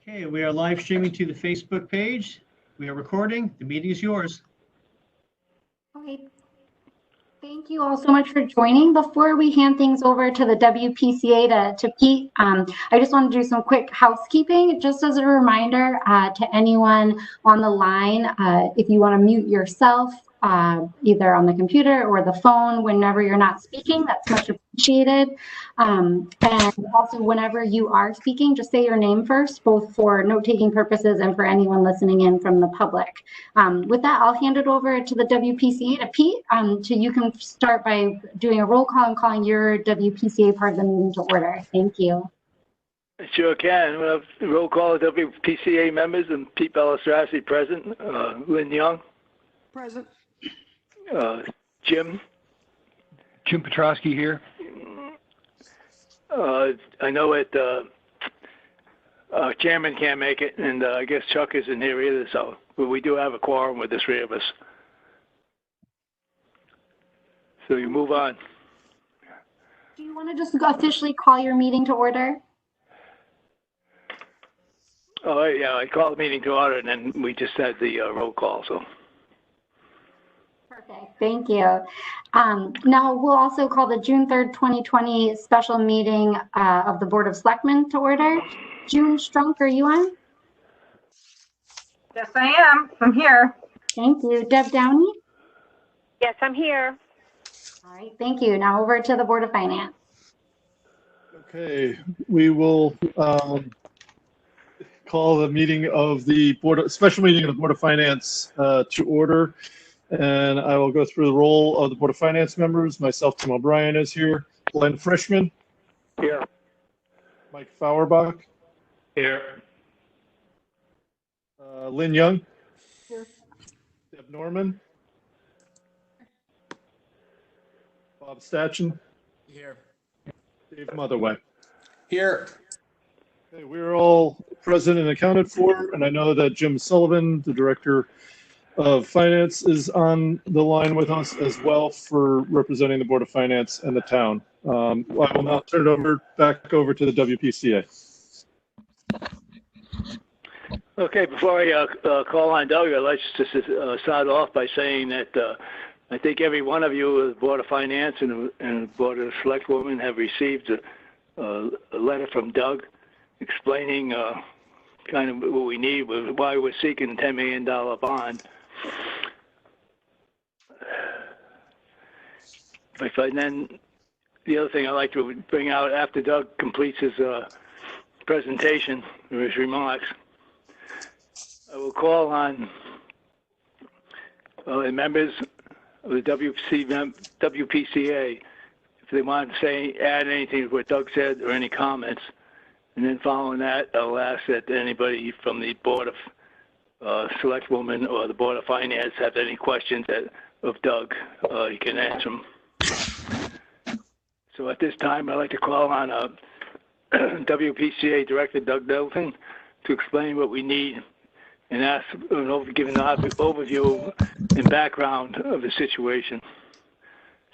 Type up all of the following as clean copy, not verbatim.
Okay, we are live streaming to the Facebook page. We are recording. The meeting is yours. Okay. Thank you all so much for joining. Before we hand things over to the WPCA to Pete, I just want to do some quick housekeeping. Just as a reminder to anyone on the line, if you want to mute yourself, either on the computer or the phone whenever you're not speaking, that's much appreciated. And also whenever you are speaking, just say your name first, both for note-taking purposes and for anyone listening in from the public. With that, I'll hand it over to the WPCA to Pete. You can start by doing a roll call and calling your WPCA part of the meeting to order. Thank you. Sure can. We'll have the roll call of WPCA members and Pete Balistrassi present. Lynn Young. Present. Jim Petrosky here. I know it. Chairman can't make it, and I guess Chuck isn't here either. So, but we do have a quorum with the three of us. So you move on. Do you want to just officially call your meeting to order? Oh yeah, I called the meeting to order, and then we just had the roll call. So. Perfect, thank you. Now we'll also call the June 3rd, 2020 special meeting of the Board of Selectmen to order. June Strunk, are you on? Yes, I am. I'm here. Thank you. Deb Downey? Yes, I'm here. All right, thank you. Now over to the Board of Finance. Okay, we will call the meeting of the special meeting of the Board of Finance to order. And I will go through the role of the Board of Finance members. Myself, Tim O'Brien, is here. Glenn Frischman. Here. Mike Fauerbach. Here. Lynn Young. Here. Deb Norman. Bob Stachin. Here. Dave Motherway. Here. Okay, we're all present and accounted for, and I know that Jim Sullivan, the Director of Finance, is on the line with us as well for representing the Board of Finance and the town. I will now turn it back over to the WPCA. Okay, before I call on Doug, I'd like to start off by saying that I think every one of you, the Board of Finance and the Board of Selectwomen, have received a letter from Doug explaining kind of what we need, why we're seeking a $10 million bond. And then the other thing I'd like to bring out after Doug completes his presentation or his remarks, I will call on the members of the WPCA if they want to add anything to what Doug said or any comments. And then following that, I'll ask that anybody from the Board of Selectwomen or the Board of Finance have any questions of Doug. You can answer them. So at this time, I'd like to call on WPCA Director Doug Middleton to explain what we need and give an overview and background of the situation.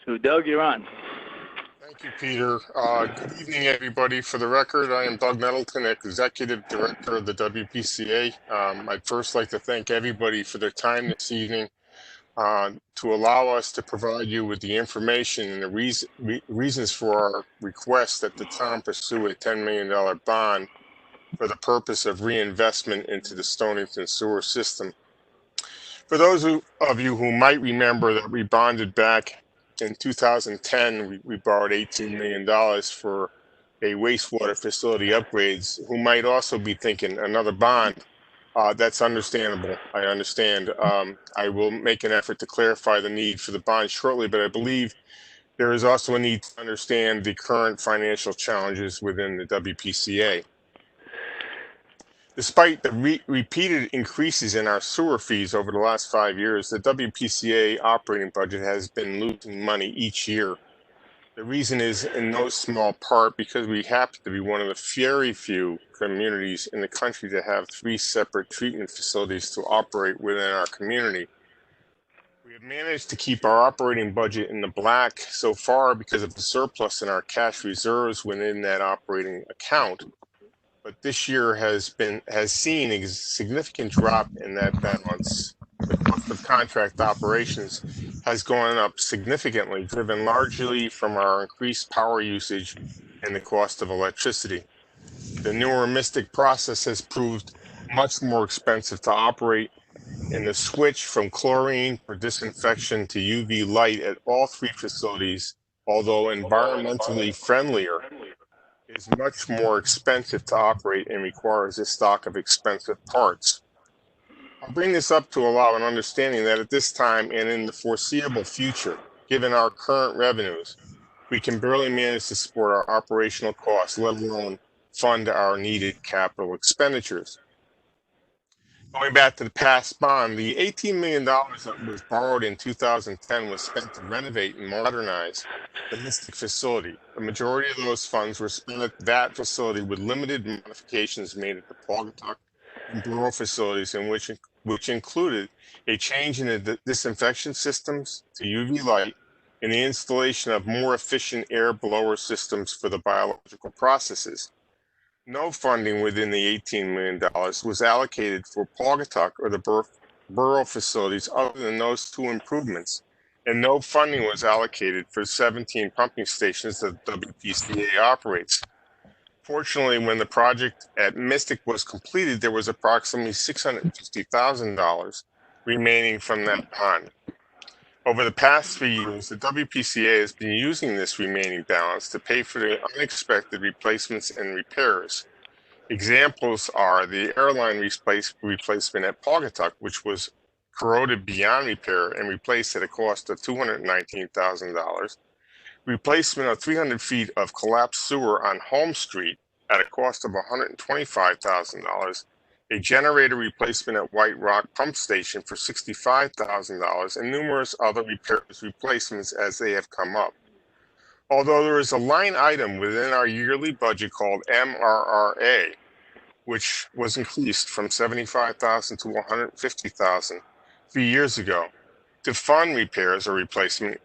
So Doug, you're on. Thank you, Peter. Good evening, everybody. For the record, I am Doug Middleton, Executive Director of the WPCA. I'd first like to thank everybody for their time this evening to allow us to provide you with the information and the reasons for our request that the town pursue a $10 million bond for the purpose of reinvestment into the Stonington sewer system. For those of you who might remember that we bonded back in 2010, we borrowed $18 million for a wastewater facility upgrades, who might also be thinking another bond. That's understandable. I understand. I will make an effort to clarify the need for the bond shortly, but I believe there is also a need to understand the current financial challenges within the WPCA. Despite the repeated increases in our sewer fees over the last 5 years, the WPCA operating budget has been losing money each year. The reason is in no small part because we happen to be one of the very few communities in the country to have 3 separate treatment facilities to operate within our community. We have managed to keep our operating budget in the black so far because of the surplus in our cash reserves within that operating account. but this year has seen a significant drop in that balance. The cost of contract operations has gone up significantly, driven largely from our increased power usage and the cost of electricity. The newer Mystic process has proved much more expensive to operate, and the switch from chlorine for disinfection to UV light at all three facilities, although environmentally friendlier, is much more expensive to operate and requires a stock of expensive parts. I'll bring this up to allow an understanding that at this time and in the foreseeable future, given our current revenues, we can barely manage to support our operational costs, let alone fund our needed capital expenditures. Going back to the past bond, the $18 million that was borrowed in 2010 was spent to renovate and modernize the Mystic facility. The majority of those funds were spent at that facility, with limited modifications made at the Pawcatuck and Borough facilities, which included a change in the disinfection systems to UV light and the installation of more efficient air blower systems for the biological processes. No funding within the $18 million was allocated for Pawcatuck or the Borough facilities other than those two improvements, and no funding was allocated for 17 pumping stations that WPCA operates. Fortunately, when the project at Mystic was completed, there was approximately $650,000 remaining from that bond. Over the past 3 years, the WPCA has been using this remaining balance to pay for the unexpected replacements and repairs. Examples are the airline replacement at Pawcatuck, which was corroded beyond repair and replaced at a cost of $219,000. Replacement of 300 feet of collapsed sewer on Home Street at a cost of $125,000. A generator replacement at White Rock Pump Station for $65,000, and numerous other replacements as they have come up. Although there is a line item within our yearly budget called MRRA, which was increased from $75,000 to $150,000 3 years ago to fund repairs or replacements,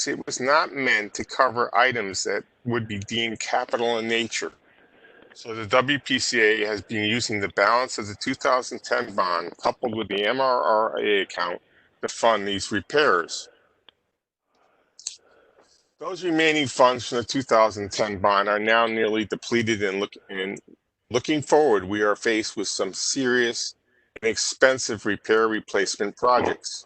it was not meant to cover items that would be deemed capital in nature. So the WPCA has been using the balance of the 2010 bond coupled with the MRRA account to fund these repairs. Those remaining funds from the 2010 bond are now nearly depleted, and looking forward, we are faced with some serious and expensive repair replacement projects.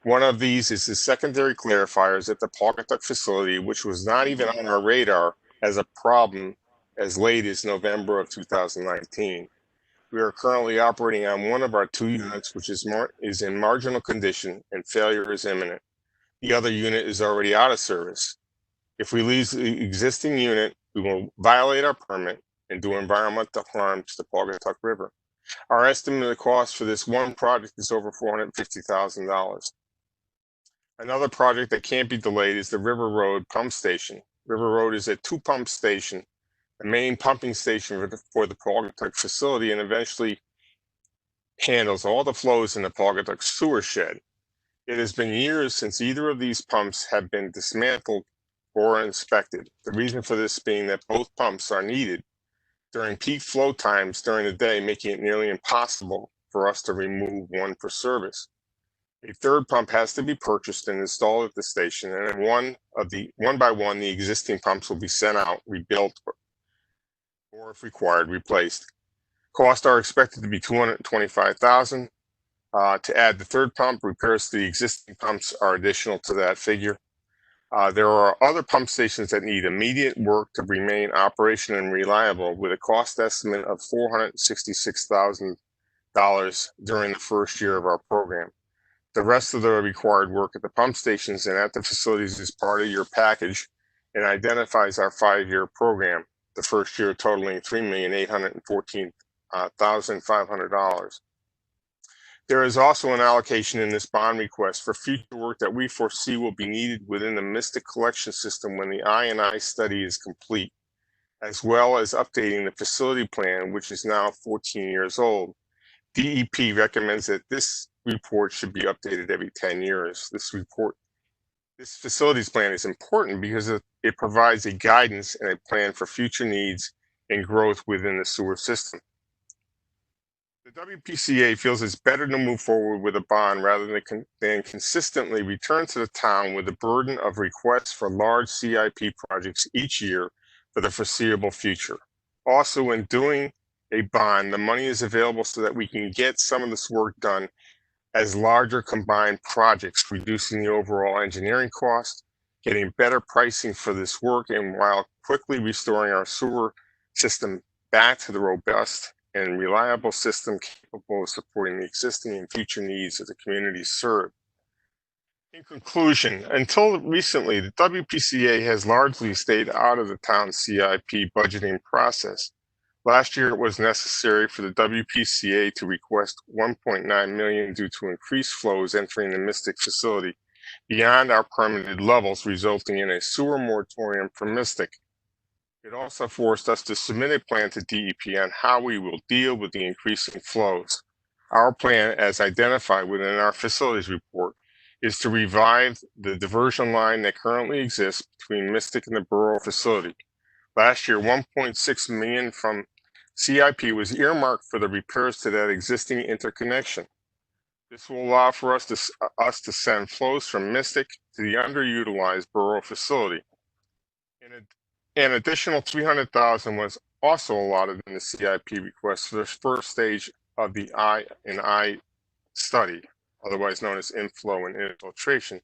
One of these is the secondary clarifiers at the Pawcatuck facility, which was not even on our radar as a problem as late as November of 2019. We are currently operating on one of our 2 units, which is in marginal condition, and failure is imminent. The other unit is already out of service. If we leave the existing unit, we will violate our permit and do environmental harm to the Pawcatuck River. Our estimate of the cost for this one project is over $450,000. Another project that can't be delayed is the River Road Pump Station. River Road is a 2-pump station, the main pumping station for the Pawcatuck facility, and eventually handles all the flows in the Pawcatuck sewer shed. It has been years since either of these pumps have been dismantled or inspected. The reason for this being that both pumps are needed during peak flow times during the day, making it nearly impossible for us to remove one for service. A third pump has to be purchased and installed at the station, and then one by one, the existing pumps will be sent out, rebuilt, or if required, replaced. Costs are expected to be $225,000. To add the third pump, repairs to the existing pumps are additional to that figure. There are other pump stations that need immediate work to remain operational and reliable, with a cost estimate of $466,000 during the first year of our program. The rest of the required work at the pump stations and at the facilities is part of your package and identifies our 5-year program, the first year totaling $3,814,500. There is also an allocation in this bond request for future work that we foresee will be needed within the Mystic collection system when the I&I study is complete, as well as updating the facility plan, which is now 14 years old. DEP recommends that this report should be updated every 10 years. This facilities plan is important because it provides a guidance and a plan for future needs and growth within the sewer system. The WPCA feels it's better to move forward with a bond rather than consistently return to the town with the burden of requests for large CIP projects each year for the foreseeable future. Also, in doing a bond, the money is available so that we can get some of this work done as larger combined projects, reducing the overall engineering cost, getting better pricing for this work, and while quickly restoring our sewer system back to the robust and reliable system capable of supporting the existing and future needs of the communities served. In conclusion, until recently, the WPCA has largely stayed out of the town's CIP budgeting process. Last year, it was necessary for the WPCA to request $1.9 million due to increased flows entering the Mystic facility beyond our permitted levels, resulting in a sewer moratorium for Mystic. It also forced us to submit a plan to DEP on how we will deal with the increasing flows. Our plan, as identified within our facilities report, is to revive the diversion line that currently exists between Mystic and the Borough facility. Last year, $1.6 million from CIP was earmarked for the repairs to that existing interconnection. This will allow for us to send flows from Mystic to the underutilized Borough facility. An additional $300,000 was also allotted in the CIP request for the first stage of the I&I study, otherwise known as inflow and infiltration,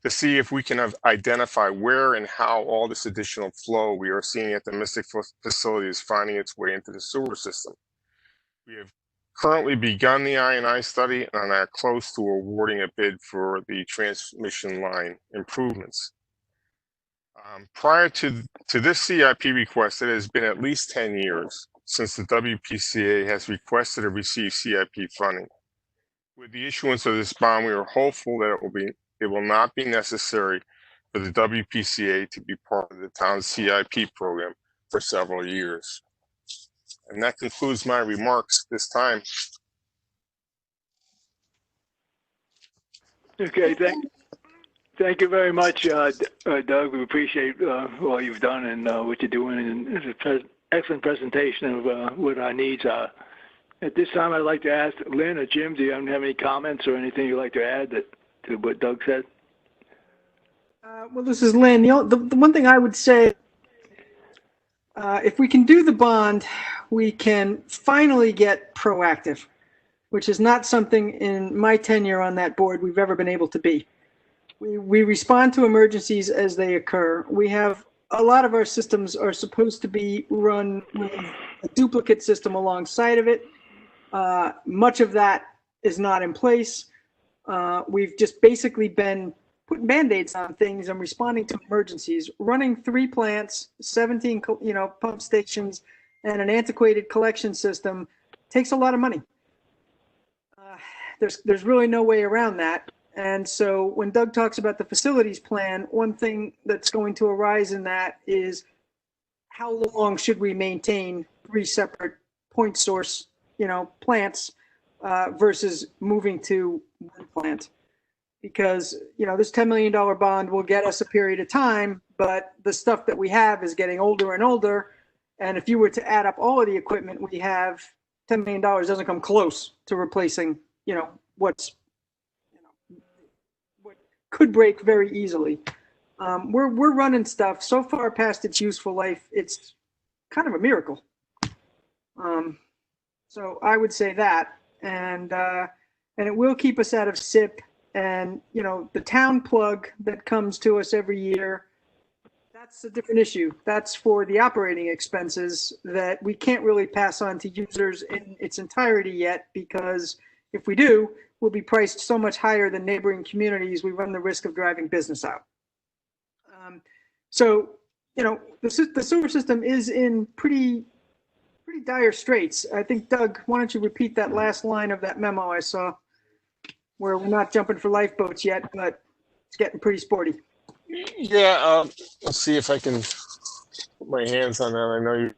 to see if we can identify where and how all this additional flow we are seeing at the Mystic facility is finding its way into the sewer system. We have currently begun the I&I study and are close to awarding a bid for the transmission line improvements. Prior to this CIP request, it has been at least 10 years since the WPCA has requested or received CIP funding. With the issuance of this bond, we are hopeful that it will not be necessary for the WPCA to be part of the town's CIP program for several years. And that concludes my remarks this time. Okay, thank you very much, Doug. We appreciate all you've done and what you're doing, and it's an excellent presentation of what our needs are. At this time, I'd like to ask Lynn or Jim, do you have any comments or anything you'd like to add to what Doug said? Well, this is Lynn. The one thing I would say, if we can do the bond, we can finally get proactive, which is not something in my tenure on that board we've ever been able to be. We respond to emergencies as they occur. We have a lot of our systems are supposed to be run with a duplicate system alongside of it. Much of that is not in place. We've just basically been putting Band-Aids on things and responding to emergencies. Running 3 plants, 17 pump stations, and an antiquated collection system takes a lot of money. There's really no way around that. And so when Doug talks about the facilities plan, one thing that's going to arise in that is how long should we maintain 3 separate point source, plants versus moving to 1 plant? Because, this $10 million bond will get us a period of time, but the stuff that we have is getting older and older. And if you were to add up all of the equipment we have, $10 million doesn't come close to replacing, what could break very easily. We're running stuff so far past its useful life, it's kind of a miracle. So I would say that, and it will keep us out of SIP. And the town plug that comes to us every year, that's a different issue. That's for the operating expenses that we can't really pass on to users in its entirety yet, because if we do, we'll be priced so much higher than neighboring communities, we run the risk of driving business out. So, the sewer system is in pretty dire straits. I think, Doug, why don't you repeat that last line of that memo I saw, where we're not jumping for lifeboats yet, but it's getting pretty sporty. Yeah, let's see if I can put my hands on that. I know you.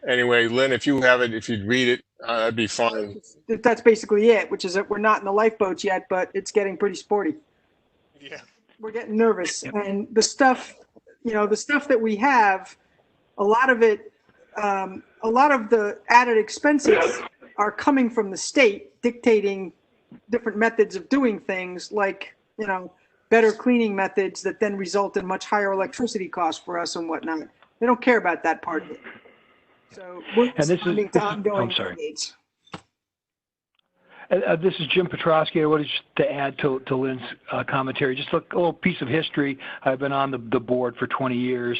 Anyway, Lynn, if you have it, if you'd read it, that'd be fine. That's basically it, which is that we're not in the lifeboats yet, but it's getting pretty sporty. Yeah. We're getting nervous, and the stuff, the stuff that we have, a lot of it, a lot of the added expenses are coming from the state dictating different methods of doing things, like, better cleaning methods that then result in much higher electricity costs for us and whatnot. They don't care about that part of it. So we're responding to ongoing mandates. This is Jim Petrosky. I wanted to add to Lynn's commentary, just a little piece of history. I've been on the board for 20 years,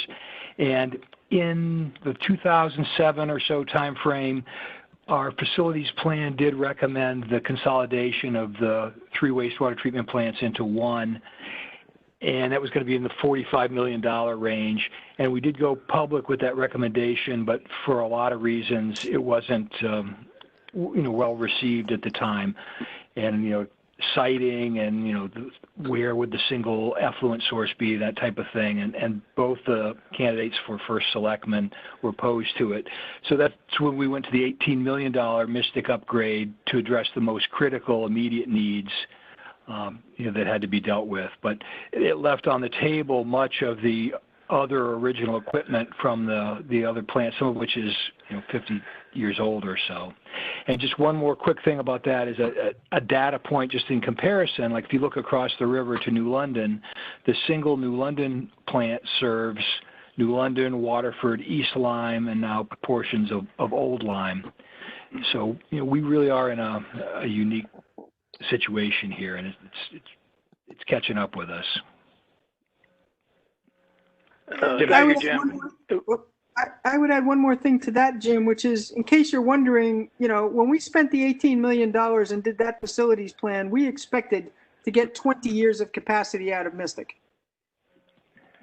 and in the 2007 or so time frame, our facilities plan did recommend the consolidation of the 3 wastewater treatment plants into one, and that was going to be in the $45 million range. And we did go public with that recommendation, but for a lot of reasons, it wasn't well received at the time, and siting and where would the single effluent source be, that type of thing, and both the candidates for first selectmen were opposed to it. So that's when we went to the $18 million Mystic upgrade to address the most critical immediate needs that had to be dealt with. But it left on the table much of the other original equipment from the other plants, some of which is 50 years old or so. And just one more quick thing about that is a data point just in comparison. Like if you look across the river to New London, the single New London plant serves New London, Waterford, East Lyme, and now portions of Old Lyme. So we really are in a unique situation here, and it's catching up with us. Thank you, Jim. I would add one more thing to that, Jim, which is, in case you're wondering, when we spent the $18 million and did that facilities plan, we expected to get 20 years of capacity out of Mystic.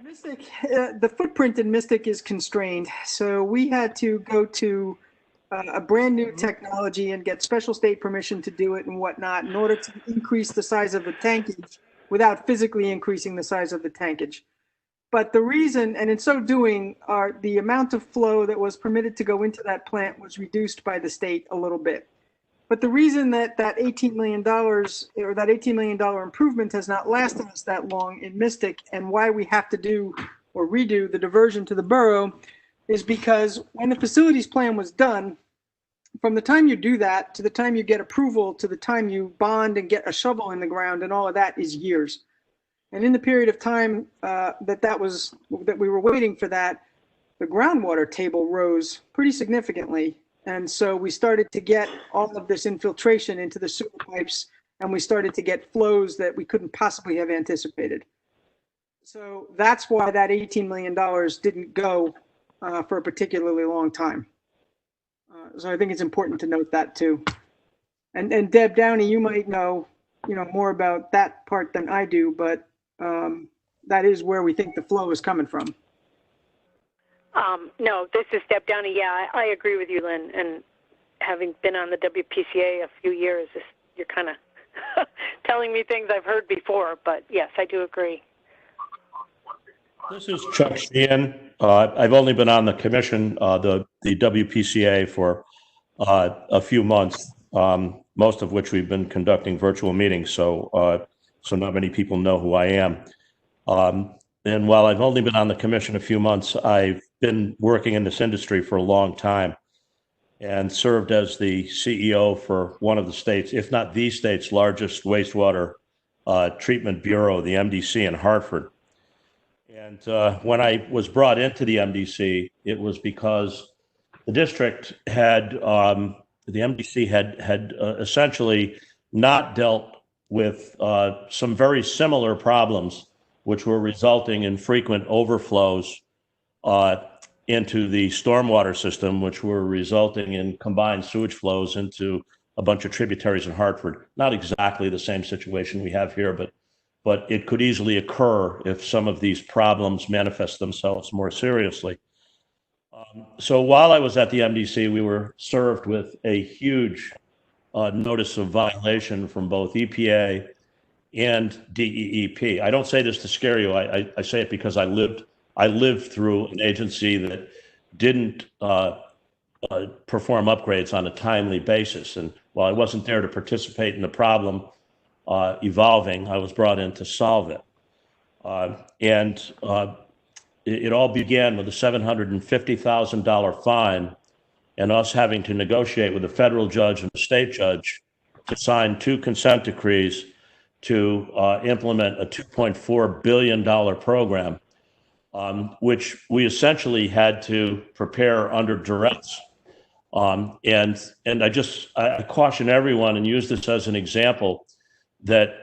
The footprint in Mystic is constrained, so we had to go to a brand new technology and get special state permission to do it and whatnot in order to increase the size of the tankage without physically increasing the size of the tankage. But the reason, and in so doing, the amount of flow that was permitted to go into that plant was reduced by the state a little bit. But the reason that $18 million or that $18 million improvement has not lasted us that long in Mystic, and why we have to do or redo the diversion to the borough, is because when the facilities plan was done, from the time you do that to the time you get approval to the time you bond and get a shovel in the ground and all of that is years. And in the period of time that we were waiting for that, the groundwater table rose pretty significantly. And so we started to get all of this infiltration into the sewer pipes, and we started to get flows that we couldn't possibly have anticipated. So that's why that $18 million didn't go for a particularly long time. So I think it's important to note that too. And Deb Downey, you might know more about that part than I do, but that is where we think the flow is coming from. No, this is Deb Downey. Yeah, I agree with you, Lynn. And having been on the WPCA a few years, you're kind of telling me things I've heard before. But yes, I do agree. This is Chuck Sheehan. I've only been on the commission, the WPCA, for a few months, most of which we've been conducting virtual meetings. So not many people know who I am. And while I've only been on the commission a few months, I've been working in this industry for a long time and served as the CEO for one of the state's, if not the state's, largest wastewater treatment bureau, the MDC in Hartford. And when I was brought into the MDC, it was because the district had, the MDC had essentially not dealt with some very similar problems, which were resulting in frequent overflows into the stormwater system, which were resulting in combined sewage flows into a bunch of tributaries in Hartford. Not exactly the same situation we have here, but it could easily occur if some of these problems manifest themselves more seriously. So while I was at the MDC, we were served with a huge notice of violation from both EPA and DEEP. I don't say this to scare you. I say it because I lived through an agency that didn't perform upgrades on a timely basis. And while I wasn't there to participate in the problem evolving, I was brought in to solve it. it all began with a $750,000 fine and us having to negotiate with a federal judge and a state judge to sign 2 consent decrees to implement a $2.4 billion program, which we essentially had to prepare under duress. And I caution everyone and use this as an example that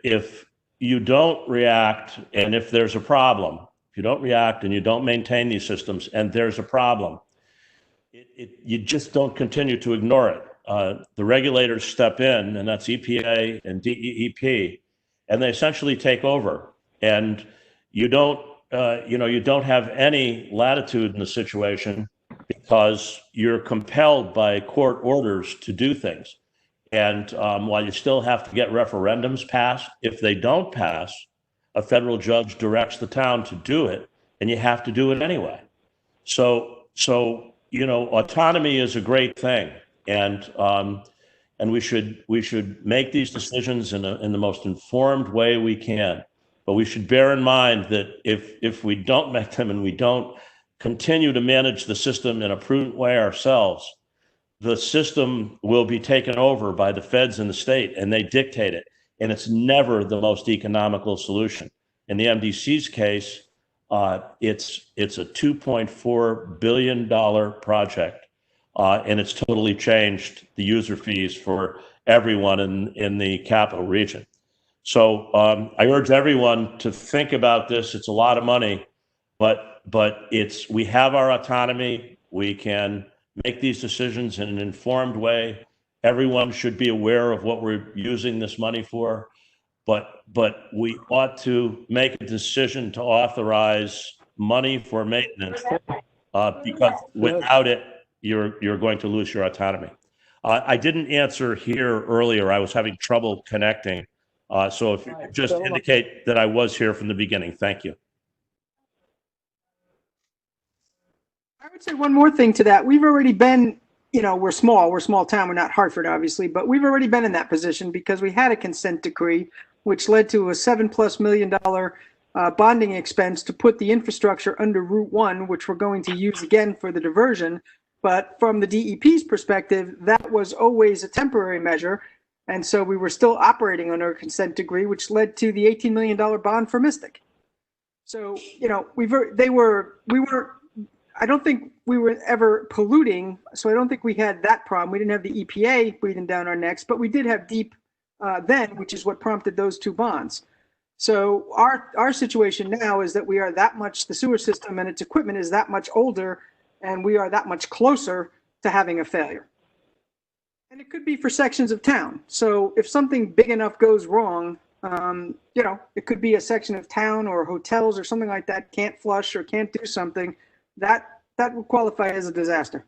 if you don't react and if there's a problem, if you don't react and you don't maintain these systems and there's a problem, you just don't continue to ignore it. The regulators step in, and that's EPA and DEEP, and they essentially take over. And you don't have any latitude in the situation because you're compelled by court orders to do things. And while you still have to get referendums passed, if they don't pass, a federal judge directs the town to do it, and you have to do it anyway. So autonomy is a great thing, and we should make these decisions in the most informed way we can. But we should bear in mind that if we don't make them and we don't continue to manage the system in a prudent way ourselves, the system will be taken over by the feds in the state, and they dictate it. And it's never the most economical solution. In the MDC's case, it's a $2.4 billion project, and it's totally changed the user fees for everyone in the capital region. So I urge everyone to think about this. It's a lot of money, but we have our autonomy. We can make these decisions in an informed way. Everyone should be aware of what we're using this money for. But we ought to make a decision to authorize money for maintenance because without it, you're going to lose your autonomy. I didn't answer here earlier. I was having trouble connecting. So if you could just indicate that I was here from the beginning. Thank you. I would say one more thing to that. We've already been, we're a small town. We're not Hartford, obviously, but we've already been in that position because we had a consent decree, which led to a $7+ million bonding expense to put the infrastructure under Route 1, which we're going to use again for the diversion. But from the DEP's perspective, that was always a temporary measure. And so we were still operating under a consent decree, which led to the $18 million bond for Mystic. So, I don't think we were ever polluting. So I don't think we had that problem. We didn't have the EPA breathing down our necks, but we did have DEEP then, which is what prompted those 2 bonds. So our situation now is that we are that much, the sewer system and its equipment is that much older, and we are that much closer to having a failure. And it could be for sections of town. So if something big enough goes wrong, it could be a section of town or hotels or something like that can't flush or can't do something, that would qualify as a disaster.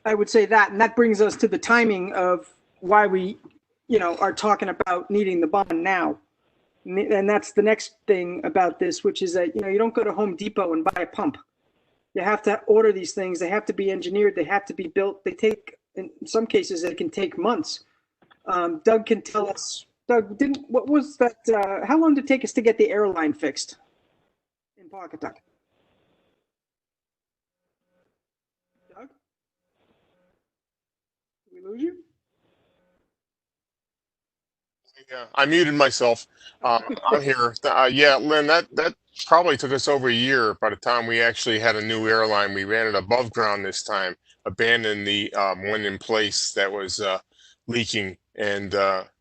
I would say that, and that brings us to the timing of why we, are talking about needing the bond now. And that's the next thing about this, which is that, you don't go to Home Depot and buy a pump. You have to order these things. They have to be engineered. They have to be built. They take, in some cases, it can take months. Doug can tell us. Doug, what was that? How long did it take us to get the airline fixed in Pawcatuck? Doug? Did we lose you? Yeah, I muted myself. I'm here. Yeah, Lynn, that probably took us over a year by the time we actually had a new airline. We ran it above ground this time, abandoned the one in place that was leaking, and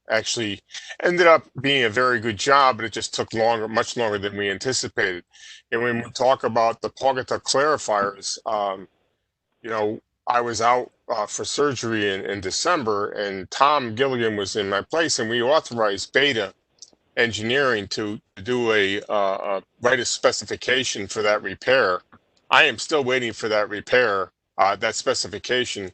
actually ended up being a very good job, but it just took longer, much longer than we anticipated. And when we talk about the Pawcatuck clarifiers, I was out for surgery in December, and Tom Gilligan was in my place, and we authorized Beta Engineering to do write a specification for that repair. I am still waiting for that repair, that specification,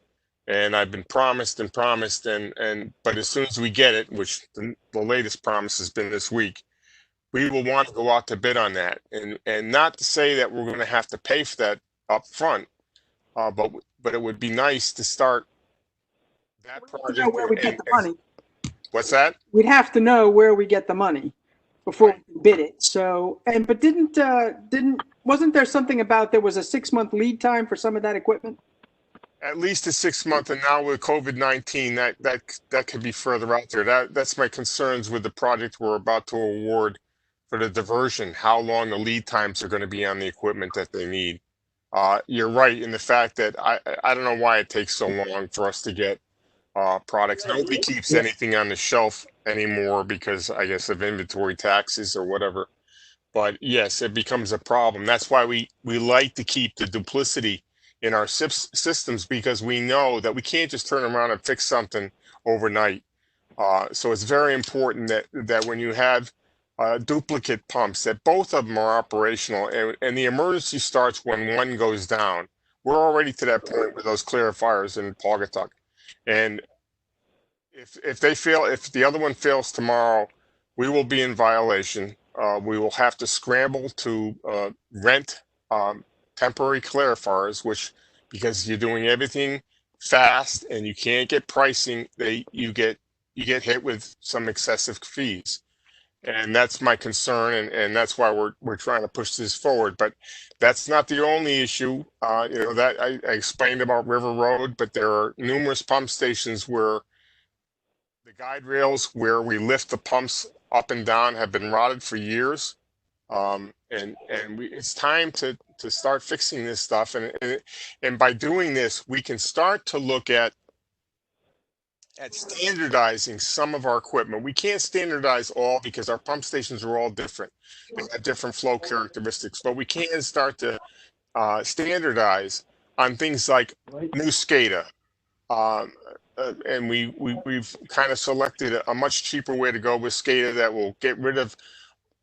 and I've been promised, but as soon as we get it, which the latest promise has been this week, we will want to go out to bid on that, and not to say that we're going to have to pay for that up front, but it would be nice to start that project. Where we get the money. What's that? We'd have to know where we get the money. before we bid it. So, but wasn't there something about there was a 6-month lead time for some of that equipment? At least a 6 month, and now with COVID-19, that could be further out there. That's my concerns with the project we're about to award for the diversion, how long the lead times are going to be on the equipment that they need. You're right in the fact that I don't know why it takes so long for us to get products. Nobody keeps anything on the shelf anymore because I guess of inventory taxes or whatever. But yes, it becomes a problem. That's why we like to keep the duplicity in our systems, because we know that we can't just turn around and fix something overnight. So it's very important that when you have duplicate pumps, that both of them are operational, and the emergency starts when one goes down. We're already to that point with those clarifiers in Pawcatuck, and if they fail, if the other one fails tomorrow, we will be in violation. We will have to scramble to rent temporary clarifiers, which, because you're doing everything fast and you can't get pricing, you get hit with some excessive fees. And that's my concern, and that's why we're trying to push this forward. But that's not the only issue. That I explained about River Road, but there are numerous pump stations where the guide rails where we lift the pumps up and down have been rotted for years. It's time to start fixing this stuff. And by doing this, we can start to look at standardizing some of our equipment. We can't standardize all because our pump stations are all different. They have different flow characteristics, but we can start to standardize on things like new SCADA. And we've kind of selected a much cheaper way to go with SCADA that will get rid of,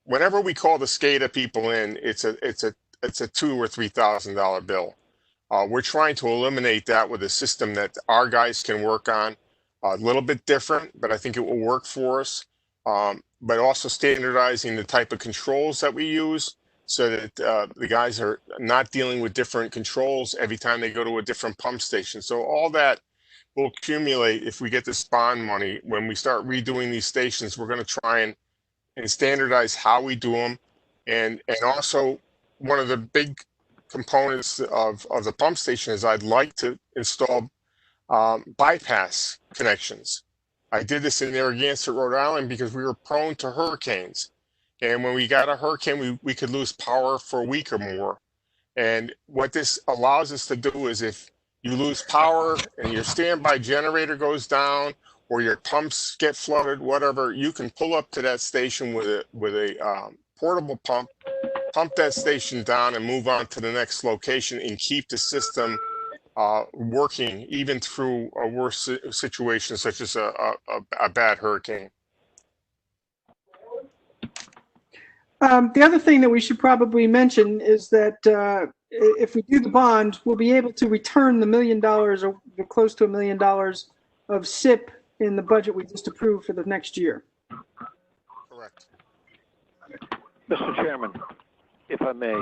whenever we call the SCADA people in, it's a $2,000 or $3,000 bill. We're trying to eliminate that with a system that our guys can work on. A little bit different, but I think it will work for us. But also standardizing the type of controls that we use, so that the guys are not dealing with different controls every time they go to a different pump station. So all that will accumulate if we get this bond money. When we start redoing these stations, we're going to try and standardize how we do them. And also, one of the big components of the pump station is I'd like to install bypass connections. I did this in Narragansett, Rhode Island, because we were prone to hurricanes. And when we got a hurricane, we could lose power for a week or more. And what this allows us to do is, if you lose power and your standby generator goes down, or your pumps get flooded, whatever, you can pull up to that station with a portable pump that station down, and move on to the next location, and keep the system working even through a worse situation such as a bad hurricane. The other thing that we should probably mention is that if we do the bond, we'll be able to return the $1 million, or close to $1 million of SIP in the budget we just approved for the next year. Correct. Mr. Chairman, if I may,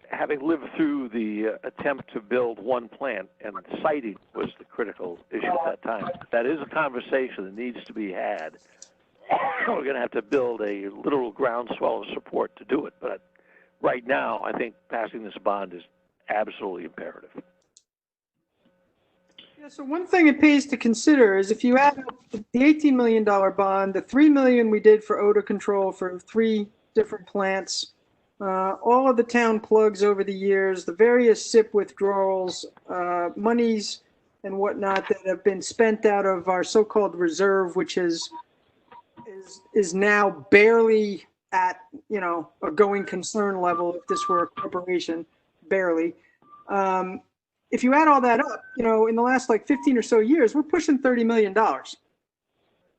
having lived through the attempt to build one plant, and siting was the critical issue at that time, that is a conversation that needs to be had. We're going to have to build a literal groundswell of support to do it. But right now, I think passing this bond is absolutely imperative. Yeah, so one thing it pays to consider is, if you add up the $18 million bond, the $3 million we did for odor control for 3 different plants, all of the town plugs over the years, the various SIP withdrawals, monies and whatnot that have been spent out of our so-called reserve, which is now barely at, a going concern level. If this were a corporation, barely. If you add all that up, in the last 15 or so years, we're pushing $30 million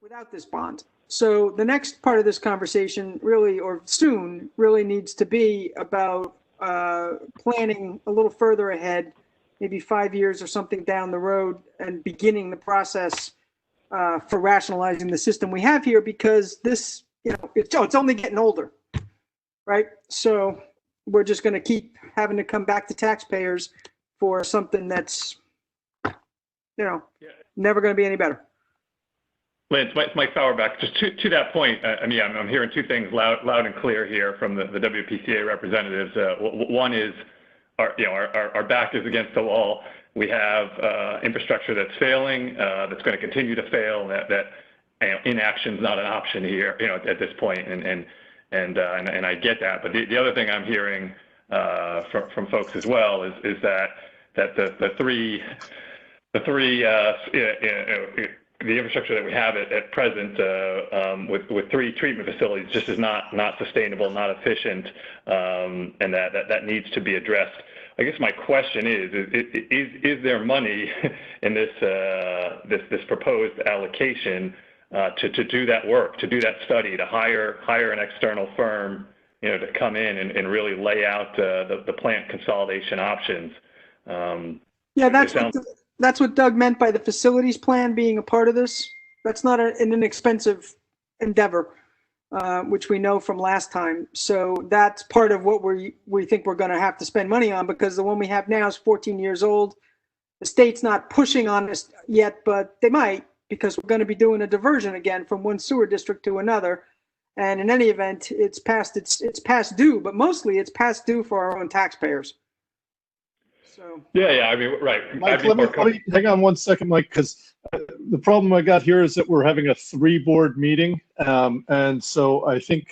without this bond. So the next part of this conversation really, or soon, really needs to be about planning a little further ahead, maybe 5 years or something down the road, and beginning the process for rationalizing the system we have here, because this, it's only getting older, right? So we're just going to keep having to come back to taxpayers for something that's, never going to be any better. Lance, Mike Fauerbach, just to that point, I mean, I'm hearing two things loud and clear here from the WPCA representatives. One is our back is against the wall. We have infrastructure that's failing, that's going to continue to fail. That inaction is not an option here, at this point, and I get that. But the other thing I'm hearing from folks as well is that the infrastructure that we have at present with 3 treatment facilities just is not sustainable, not efficient, and that needs to be addressed. I guess my question is there money in this proposed allocation to do that work, to do that study, to hire an external firm, to come in and really lay out the plant consolidation options? Yeah, that's what Doug meant by the facilities plan being a part of this. That's not an inexpensive endeavor, which we know from last time. So that's part of what we think we're going to have to spend money on, because the one we have now is 14 years old. The state's not pushing on this yet, but they might, because we're going to be doing a diversion again from one sewer district to another. And in any event, it's past due, but mostly it's past due for our own taxpayers. So. Yeah, I mean, right. Mike, let me hang on one second, Mike, because the problem I got here is that we're having a 3-board meeting, and so I think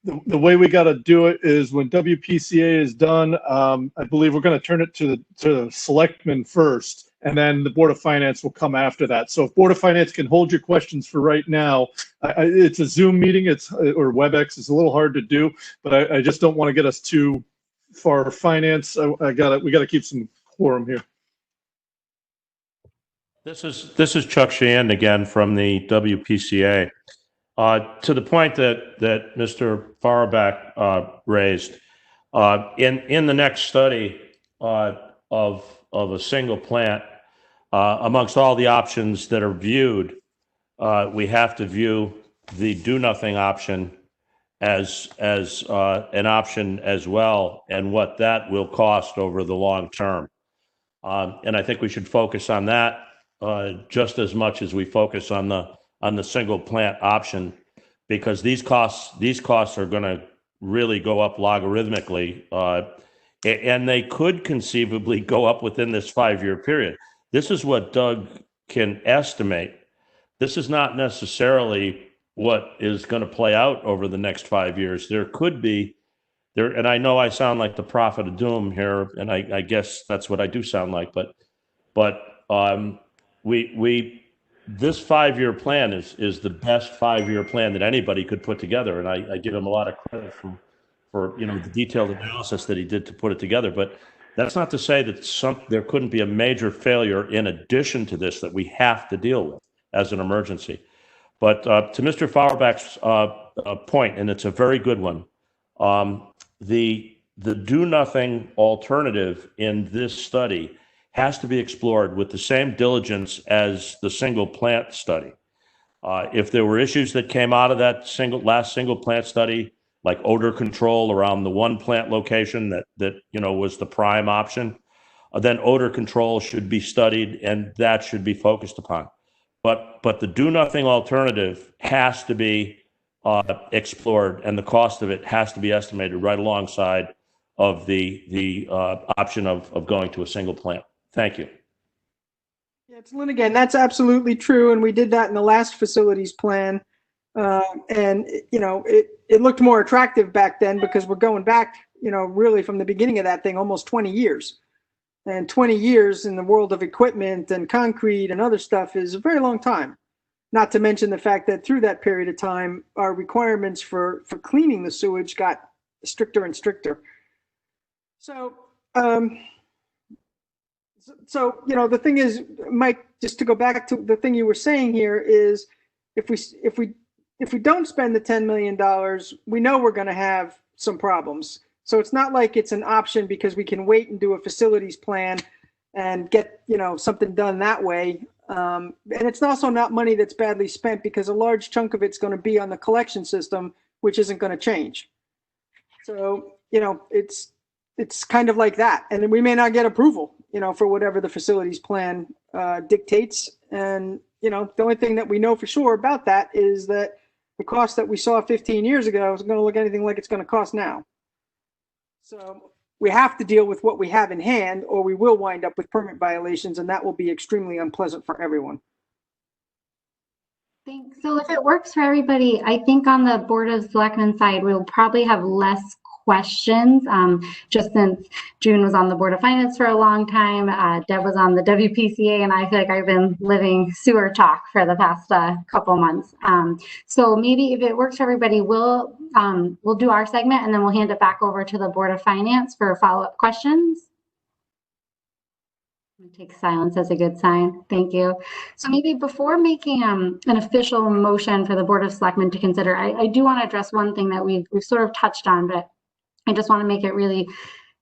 the way we got to do it is when WPCA is done, I believe we're going to turn it to the Selectmen first, and then the Board of Finance will come after that. So if Board of Finance can hold your questions for right now, it's a Zoom meeting, or WebEx. It's a little hard to do, but I just don't want to get us too far. Finance, we got to keep some quorum here. This is Chuck Sheehan again from the WPCA. To the point that Mr. Fauerbach raised, in the next study of a single plant, amongst all the options that are viewed, we have to view the do nothing option as an option as well, and what that will cost over the long term. And I think we should focus on that just as much as we focus on the single plant option, because these costs are going to really go up logarithmically, and they could conceivably go up within this 5-year period. This is what Doug can estimate. This is not necessarily what is going to play out over the next 5 years. There could be there, and I know I sound like the prophet of doom here, and I guess that's what I do sound like, but this 5-year plan is the best 5-year plan that anybody could put together, and I give him a lot of credit for the detailed analysis that he did to put it together. But that's not to say that there couldn't be a major failure in addition to this that we have to deal with as an emergency. But to Mr. Fauerbach's point, and it's a very good one, the do-nothing alternative in this study has to be explored with the same diligence as the single plant study. If there were issues that came out of that last single plant study, like odor control around the one plant location that was the prime option, then odor control should be studied and that should be focused upon. But the do-nothing alternative has to be explored, and the cost of it has to be estimated right alongside of the option of going to a single plant. Thank you. Yeah, it's Lynn again. That's absolutely true, and we did that in the last facilities plan. And it looked more attractive back then because we're going back, really from the beginning of that thing, almost 20 years. And 20 years in the world of equipment and concrete and other stuff is a very long time. Not to mention the fact that through that period of time, our requirements for cleaning the sewage got stricter and stricter. So, the thing is, Mike, just to go back to the thing you were saying here is, if we don't spend the $10 million, we know we're going to have some problems. So it's not like it's an option because we can wait and do a facilities plan and get, something done that way. And it's also not money that's badly spent because a large chunk of it's going to be on the collection system, which isn't going to change. So, it's kind of like that. And then we may not get approval, for whatever the facilities plan dictates. And you know, the only thing that we know for sure about that is that the cost that we saw 15 years ago is going to look anything like it's going to cost now. So we have to deal with what we have in hand, or we will wind up with permit violations, and that will be extremely unpleasant for everyone. Thanks. So if it works for everybody, I think on the Board of Selectmen side, we'll probably have less questions, just since June was on the Board of Finance for a long time, Deb was on the WPCA, and I feel like I've been living sewer talk for the past couple months. So maybe if it works for everybody, we'll do our segment, and then we'll hand it back over to the Board of Finance for follow-up questions. I take silence as a good sign. Thank you. So maybe before making an official motion for the Board of Selectmen to consider, I do want to address one thing that we've sort of touched on, but I just want to make it really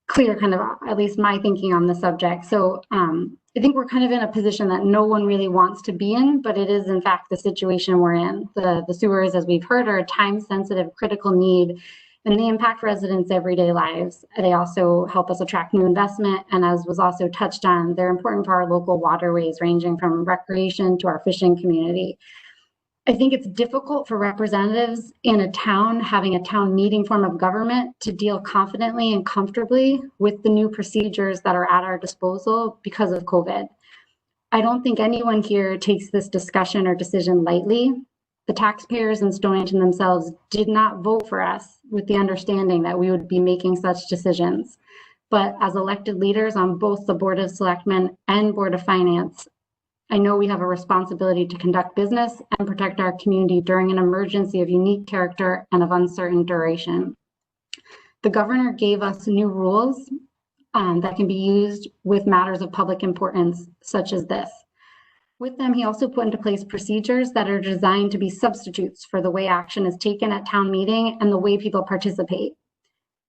clear, kind of at least my thinking on the subject. So I think we're kind of in a position that no one really wants to be in, but it is in fact the situation we're in. The sewers, as we've heard, are a time-sensitive, critical need, and they impact residents' everyday lives. They also help us attract new investment, and as was also touched on, they're important for our local waterways, ranging from recreation to our fishing community. I think it's difficult for representatives in a town having a town meeting form of government to deal confidently and comfortably with the new procedures that are at our disposal because of COVID. I don't think anyone here takes this discussion or decision lightly. The taxpayers in Stonington themselves did not vote for us with the understanding that we would be making such decisions. But as elected leaders on both the Board of Selectmen and Board of Finance, I know we have a responsibility to conduct business and protect our community during an emergency of unique character and of uncertain duration. The governor gave us new rules that can be used with matters of public importance, such as this. With them, he also put into place procedures that are designed to be substitutes for the way action is taken at town meeting and the way people participate.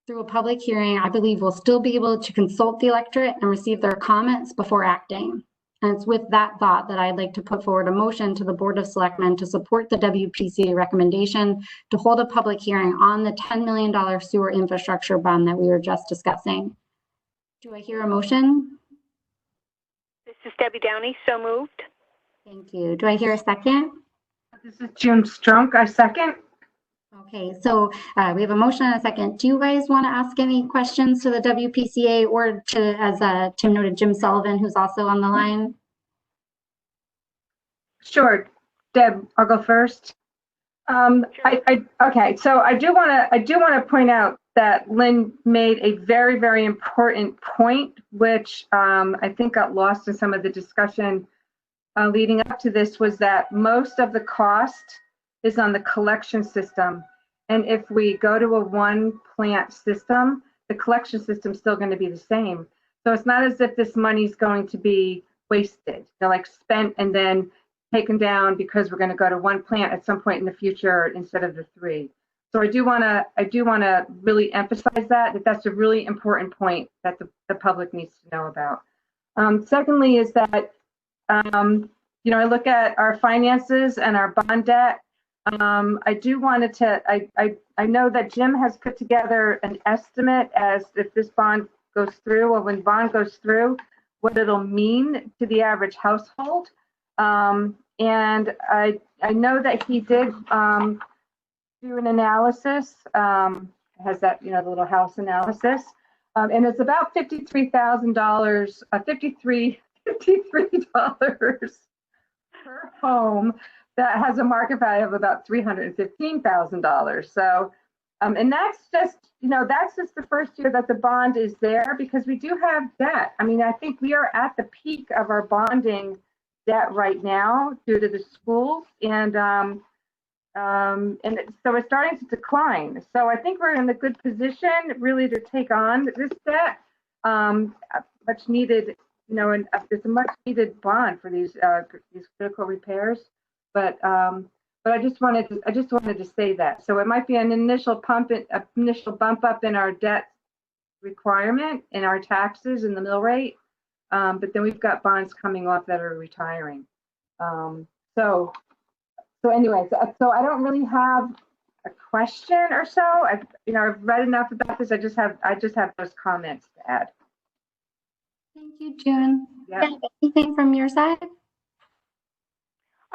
Through a public hearing, I believe we'll still be able to consult the electorate and receive their comments before acting. And it's with that thought that I'd like to put forward a motion to the Board of Selectmen to support the WPCA recommendation to hold a public hearing on the $10 million sewer infrastructure bond that we were just discussing. Do I hear a motion? This is Debbie Downey, so moved. Thank you. Do I hear a second? This is Jim Strunk. I second. Okay, so we have a motion and a second. Do you guys want to ask any questions to the WPCA or to, as Tim noted, Jim Sullivan, who's also on the line? Sure, Deb, I'll go first. Okay, so I do want to point out that Lynn made a very, very important point, which I think got lost in some of the discussion leading up to this, was that most of the cost is on the collection system. And if we go to a one plant system, the collection system is still going to be the same. So it's not as if this money's going to be wasted, like spent and then taken down because we're going to go to one plant at some point in the future instead of the three. So I do want to really emphasize that that's a really important point that the public needs to know about. Secondly is that I look at our finances and our bond debt. I know that Jim has put together an estimate as if this bond goes through, or when bond goes through, what it'll mean to the average household. And I know that he did do an analysis, has that, the little house analysis. And it's about $53,000, $53 per home that has a market value of about $315,000. So, and that's just the first year that the bond is there, because we do have debt. I mean, I think we are at the peak of our bonding debt right now due to the schools, and so it's starting to decline. So I think we're in a good position really to take on this debt, much needed. And it's a much needed bond for these critical repairs. But I just wanted to say that. So it might be an initial bump up in our debt requirement and our taxes and the mill rate, but then we've got bonds coming off that are retiring. So anyway, so I don't really have a question or so. I've read enough about this. I just have those comments to add. Thank you, June. Yep. Anything from your side?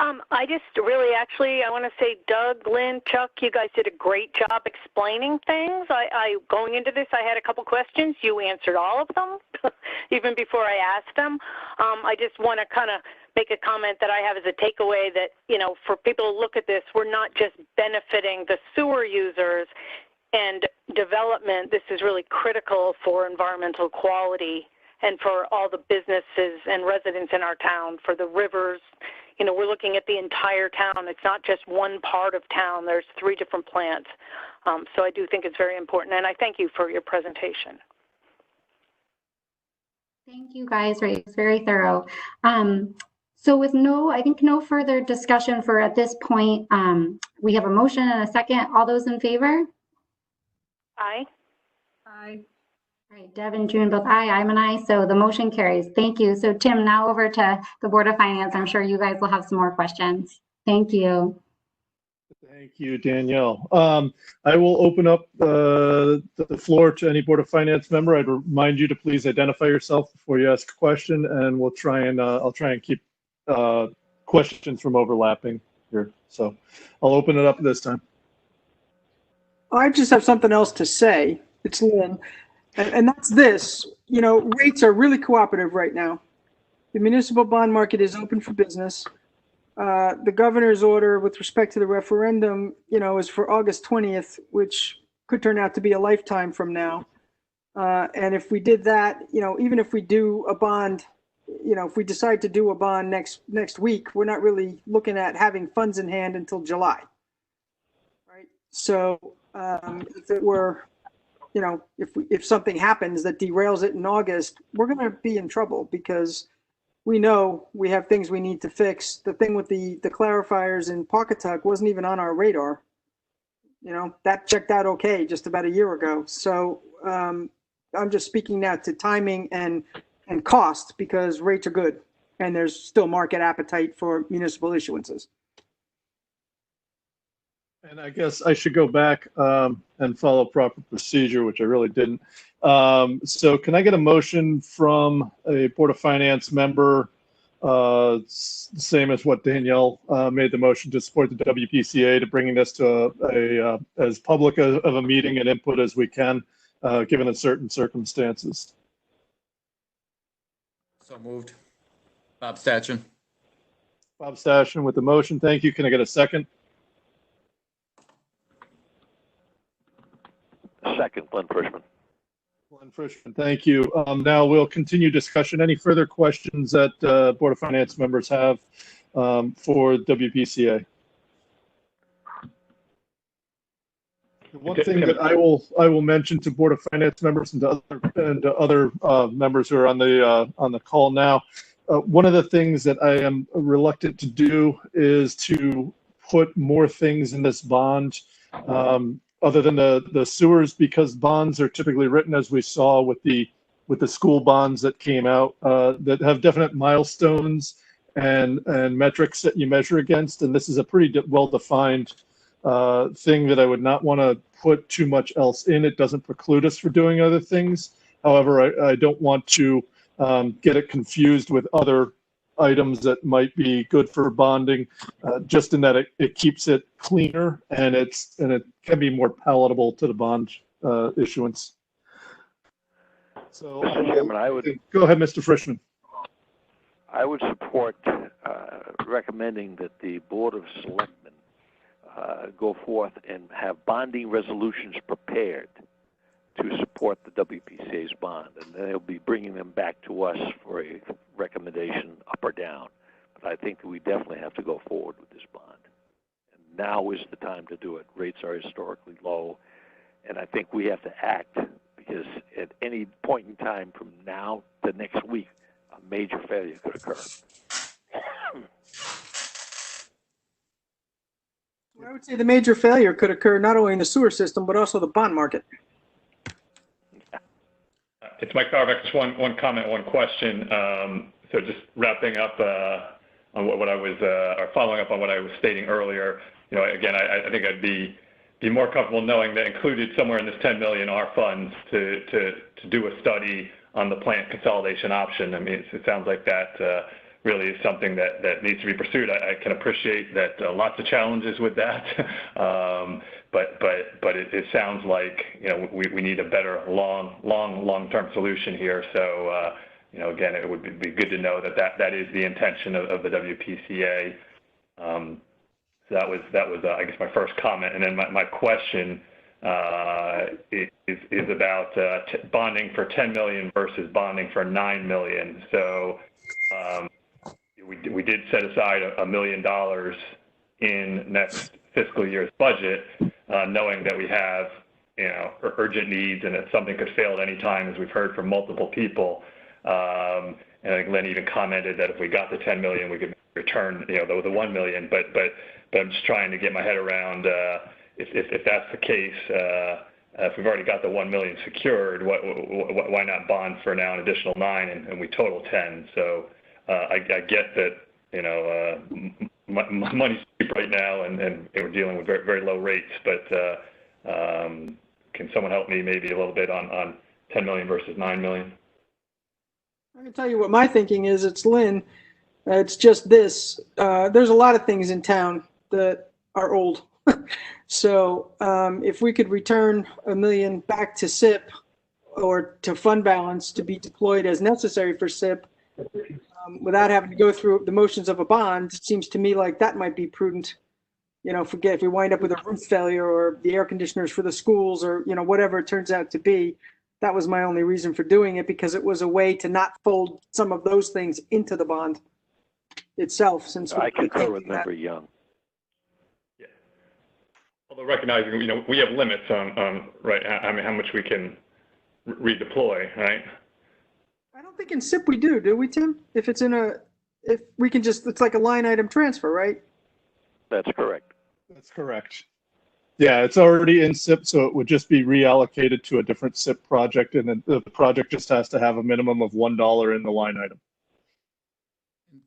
I just really actually, I want to say Doug, Lynn, Chuck, you guys did a great job explaining things. Going into this, I had a couple questions. You answered all of them, even before I asked them. I just want to kind of make a comment that I have as a takeaway that, you know, for people to look at this, we're not just benefiting the sewer users and development. This is really critical for environmental quality and for all the businesses and residents in our town, for the rivers. You know, we're looking at the entire town. It's not just one part of town. There's 3 different plants. So I do think it's very important, and I thank you for your presentation. Thank you, guys. Right, it's very thorough. So with I think no further discussion for at this point, we have a motion and a second. All those in favor? Aye. Aye. All right, Deb and June both aye. I'm an aye, so the motion carries. Thank you. So Tim, now over to the Board of Finance. I'm sure you guys will have some more questions. Thank you. Thank you, Danielle. I will open up the floor to any Board of Finance member. I'd remind you to please identify yourself before you ask a question, and we'll try and I'll try and keep questions from overlapping here. So I'll open it up this time. I just have something else to say. It's Lynn. And that's this, you know, rates are really cooperative right now. The municipal bond market is open for business. The governor's order with respect to the referendum, you know, is for August 20th, which could turn out to be a lifetime from now. And if we did that, you know, even if we do a bond, you know, if we decide to do a bond next week, we're not really looking at having funds in hand until July. Right. So if it were, you know, if something happens that derails it in August, we're going to be in trouble because we know we have things we need to fix. The thing with the clarifiers in Pawcatuck wasn't even on our radar. You know, that checked out okay just about a year ago. So I'm just speaking now to timing and cost because rates are good and there's still market appetite for municipal issuances. And I guess I should go back and follow proper procedure, which I really didn't. So can I get a motion from a Board of Finance member, same as what Danielle made the motion to support the WPCA, to bringing this to as public of a meeting and input as we can, given the certain circumstances? So moved. Bob Stachin. Bob Stachin with the motion. Thank you. Can I get a second? Second, Glenn Frischman. Glenn Frischman, thank you. Now we'll continue discussion. Any further questions that Board of Finance members have for WPCA? The one thing that I will mention to Board of Finance members and to other members who are on the call now, one of the things that I am reluctant to do is to put more things in this bond. Other than the sewers, because bonds are typically written, as we saw with the school bonds that came out, that have definite milestones and metrics that you measure against. And this is a pretty well-defined thing that I would not want to put too much else in. It doesn't preclude us from doing other things. However, I don't want to get it confused with other items that might be good for bonding, just in that it keeps it cleaner and it can be more palatable to the bond issuance. So Mr. Chairman, go ahead, Mr. Frischman. I would support recommending that the Board of Selectmen go forth and have bonding resolutions prepared to support the WPCA's bond, and they'll be bringing them back to us for a recommendation up or down. But I think that we definitely have to go forward with this bond. And now is the time to do it. Rates are historically low, and I think we have to act because at any point in time from now to next week, a major failure could occur. I would say the major failure could occur not only in the sewer system, but also the bond market. It's Mike Farvack. Just one comment, one question. So just wrapping up on what I was, or following up on what I was stating earlier. You know, again, I think I'd be more comfortable knowing that included somewhere in this 10 million are funds to do a study on the plant consolidation option. I mean, it sounds like that really is something that needs to be pursued. I can appreciate that lots of challenges with that, but it sounds like, you know, we need a better long-term solution here. So, you know, again, it would be good to know that is the intention of the WPCA. So that was I guess my first comment, and then my question is about bonding for 10 million versus bonding for 9 million. So we did set aside $1 million in next fiscal year's budget, knowing that we have, you know, urgent needs and that something could fail at any time, as we've heard from multiple people. And I think Lynn even commented that if we got the 10 million, we could return, you know, the 1 million. But I'm just trying to get my head around if that's the case. If we've already got the 1 million secured, why not bond for now an additional 9 and we total 10? So I get that, you know, money's cheap right now and we're dealing with very, very low rates. But can someone help me maybe a little bit on 10 million versus 9 million? I can tell you what my thinking is. It's Lynn. It's just this. There's a lot of things in town that are old. So if we could return $1 million back to SIP or to fund balance to be deployed as necessary for SIP without having to go through the motions of a bond, it seems to me like that might be prudent. You know, forget if we wind up with a roof failure or the air conditioners for the schools or, you know, whatever it turns out to be. That was my only reason for doing it, because it was a way to not fold some of those things into the bond itself. Since I concur with Member Young. Yeah. Although recognizing, you know, we have limits on right, I mean, how much we can redeploy, right? I don't think in SIP we do we, Tim? If it's in if we can just, it's like a line item transfer, right? That's correct. That's correct. Yeah, it's already in SIP, so it would just be reallocated to a different SIP project, and then the project just has to have a minimum of $1 in the line item.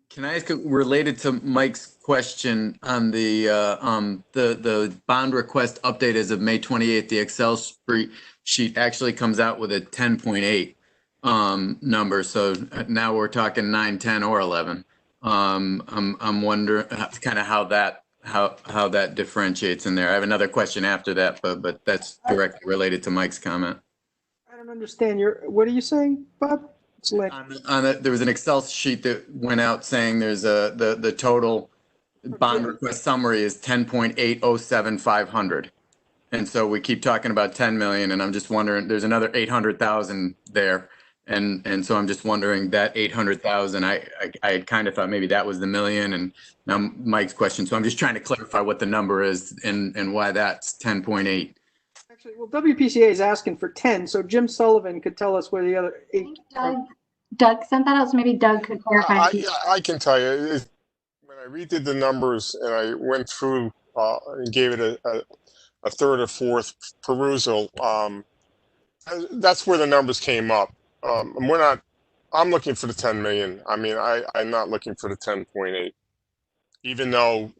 Can I ask, related to Mike's question on the bond request update as of May 28th, the Excel sheet actually comes out with a 10.8 number. So now we're talking 9, 10, or 11. I'm wondering kind of how that differentiates in there. I have another question after that, but that's directly related to Mike's comment. I don't understand what are you saying, Bob? It's like there was an Excel sheet that went out saying there's the total bond request summary is 10.807500, and so we keep talking about 10 million, and I'm just wondering, there's another 800,000 there, and so I'm just wondering that 800,000. I had kind of thought maybe that was the million, and now Mike's question. So I'm just trying to clarify what the number is and why that's 10.8. Actually, well, WPCA is asking for 10, so Jim Sullivan could tell us where the other 8. Doug sent that out, so maybe Doug could clarify. I can tell you, when I redid the numbers and I went through and gave it a third or fourth perusal, that's where the numbers came up. I'm looking for the 10 million. I mean, I'm not looking for the 10.8, even though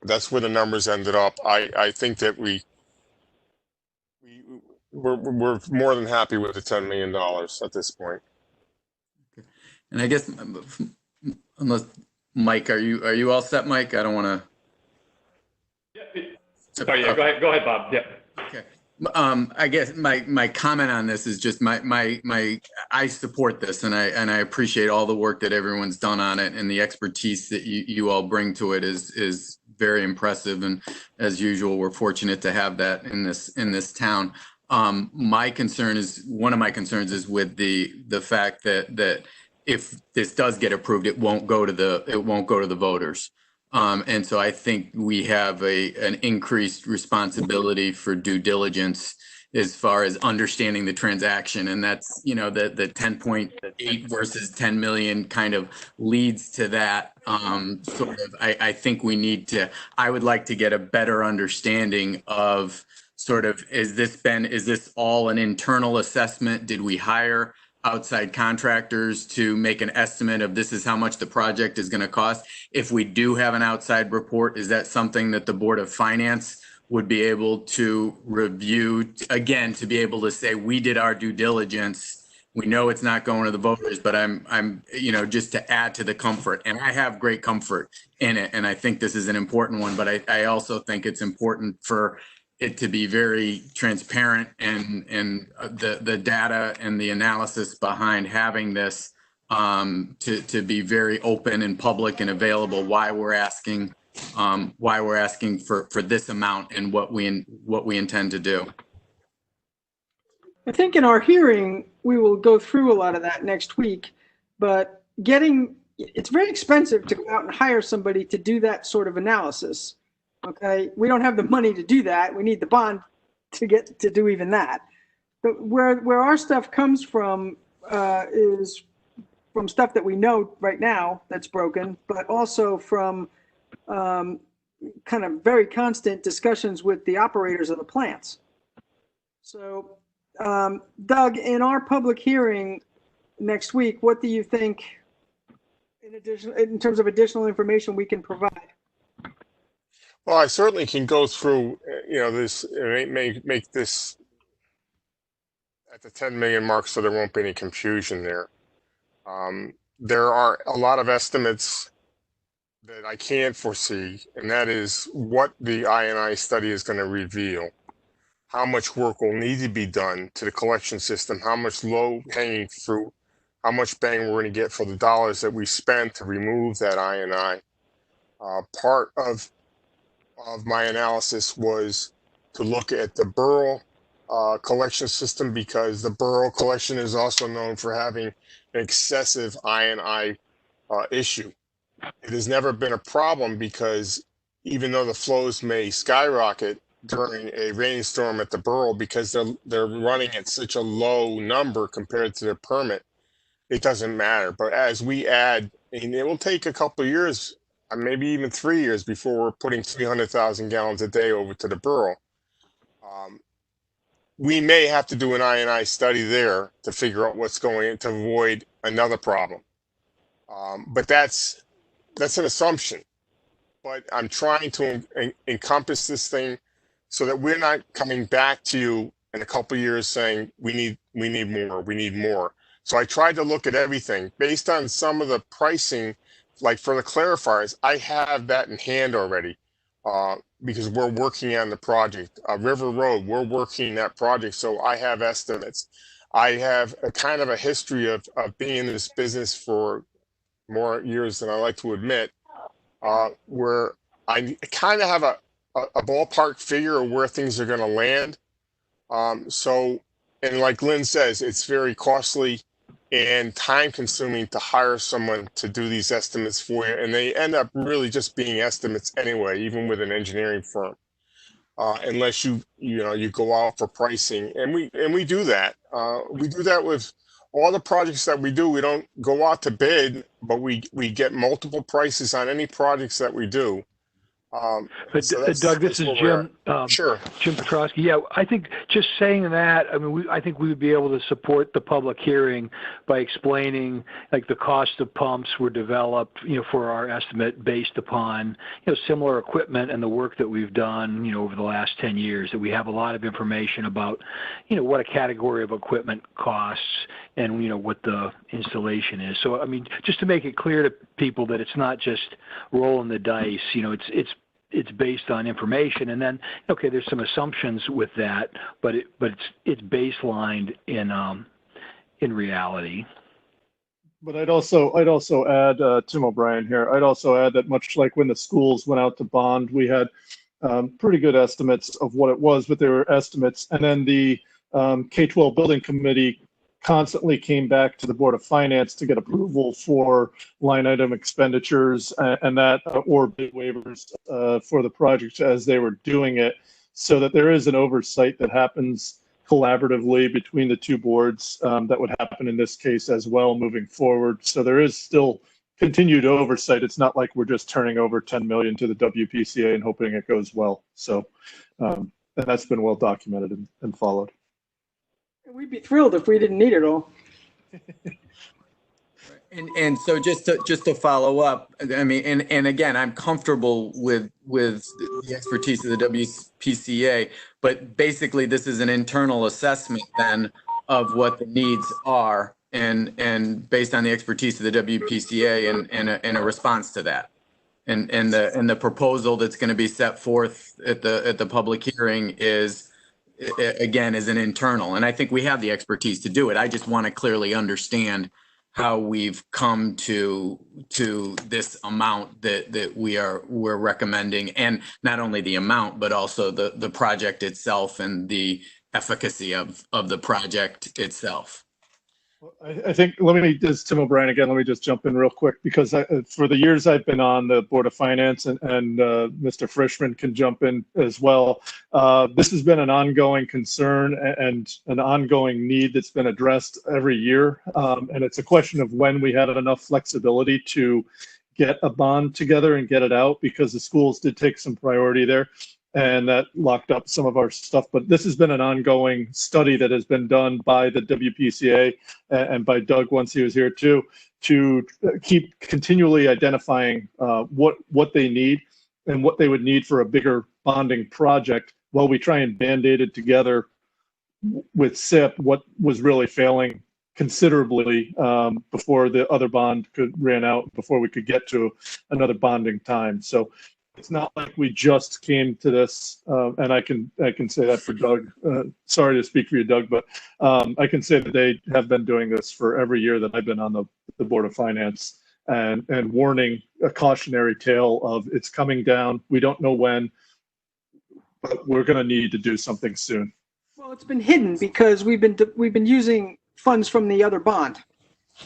that's where the numbers ended up. I think that we're more than happy with the $10 million at this point. And I guess, unless Mike, are you all set, Mike? I don't want to. Yeah. Sorry, yeah, go ahead, Bob. Yeah. Okay. I guess my comment on this is just I support this, and I appreciate all the work that everyone's done on it, and the expertise that you all bring to it is very impressive. And as usual, we're fortunate to have that in this town. One of my concerns is with the fact that if this does get approved, it won't go to the voters. And so I think we have an increased responsibility for due diligence as far as understanding the transaction. And that's, you know, the 10.8 versus 10 million kind of leads to that. Sort of, I think I would like to get a better understanding of sort of, is this all an internal assessment? Did we hire outside contractors to make an estimate of this is how much the project is going to cost? If we do have an outside report, is that something that the Board of Finance would be able to review, again, to be able to say we did our due diligence We know it's not going to the voters, but I'm, you know, just to add to the comfort, and I have great comfort in it. And I think this is an important one, but I also think it's important for it to be very transparent and the data and the analysis behind having this to be very open and public and available, why we're asking for this amount and what we intend to do. I think in our hearing, we will go through a lot of that next week, but it's very expensive to go out and hire somebody to do that sort of analysis. Okay, we don't have the money to do that. We need the bond to get to do even that. But where our stuff comes from is from stuff that we know right now that's broken, but also from kind of very constant discussions with the operators of the plants. So, Doug, in our public hearing next week, what do you think in terms of additional information we can provide? Well, I certainly can go through, you know, this, make this at the 10 million mark so there won't be any confusion there. There are a lot of estimates that I can't foresee, and that is what the I&I study is going to reveal, how much work will need to be done to the collection system, how much low-hanging fruit, how much bang we're going to get for the dollars that we spend to remove that I&I. Part of my analysis was to look at the borough collection system, because the borough collection is also known for having an excessive I&I issue. It has never been a problem because even though the flows may skyrocket during a rainstorm at the borough because they're running at such a low number compared to their permit, it doesn't matter. But as we add, and it will take a couple of years, maybe even 3 years before we're putting 300,000 gallons a day over to the borough. We may have to do an I&I study there to figure out what's going on to avoid another problem. But that's an assumption. But I'm trying to encompass this thing so that we're not coming back to you in a couple of years saying we need more. So I tried to look at everything based on some of the pricing, like for the clarifiers. I have that in hand already because we're working on the project. River Road, we're working that project, so I have estimates. I have a kind of a history of being in this business for more years than I like to admit, where I kind of have a ballpark figure of where things are going to land. So, and like Lynn says, it's very costly and time consuming to hire someone to do these estimates for you. And they end up really just being estimates anyway, even with an engineering firm, unless you go out for pricing. And we do that. We do that with all the projects that we do. We don't go out to bid, but we get multiple prices on any projects that we do. Doug, this is Jim. Sure. Jim Petrosky. Yeah, I think just saying that, I mean, I think we would be able to support the public hearing by explaining, like, the cost of pumps were developed, for our estimate based upon, similar equipment and the work that we've done, over the last 10 years, that we have a lot of information about, what a category of equipment costs and, what the installation is. So, I mean, just to make it clear to people that it's not just rolling the dice, it's based on information, and then, okay, there's some assumptions with that, but it's baselined in reality. But I'd also add, Tim O'Brien here, I'd also add that much like when the schools went out to bond, we had pretty good estimates of what it was, but they were estimates. And then the K-12 building committee constantly came back to the Board of Finance to get approval for line item expenditures and that or bid waivers for the project as they were doing it, so that there is an oversight that happens collaboratively between the two boards that would happen in this case as well moving forward. So there is still continued oversight. It's not like we're just turning over 10 million to the WPCA and hoping it goes well. So and that's been well documented and followed. We'd be thrilled if we didn't need it all. And so just to follow up, I mean, and again, I'm comfortable with the expertise of the WPCA, but basically this is an internal assessment then of what the needs are and based on the expertise of the WPCA and a response to that. And the proposal that's going to be set forth at the public hearing is, again, is an internal. And I think we have the expertise to do it. I just want to clearly understand how we've come to this amount that we're recommending, and not only the amount, but also the project itself and the efficacy of the project itself. I think, this is Tim O'Brien again, let me just jump in real quick, because for the years I've been on the Board of Finance, and Mr. Frischman can jump in as well, this has been an ongoing concern and an ongoing need that's been addressed every year. And it's a question of when we had enough flexibility to get a bond together and get it out, because the schools did take some priority there, and that locked up some of our stuff. But this has been an ongoing study that has been done by the WPCA and by Doug once he was here too, to keep continually identifying what they need and what they would need for a bigger bonding project, while we try and band-aid it together with SIP what was really failing considerably before the other bond ran out, before we could get to another bonding time. So it's not like we just came to this, and I can say that for Doug. Sorry to speak for you, Doug, but I can say that they have been doing this for every year that I've been on the Board of Finance, and warning a cautionary tale of it's coming down. We don't know when, but we're going to need to do something soon. Well, it's been hidden because we've been using funds from the other bond.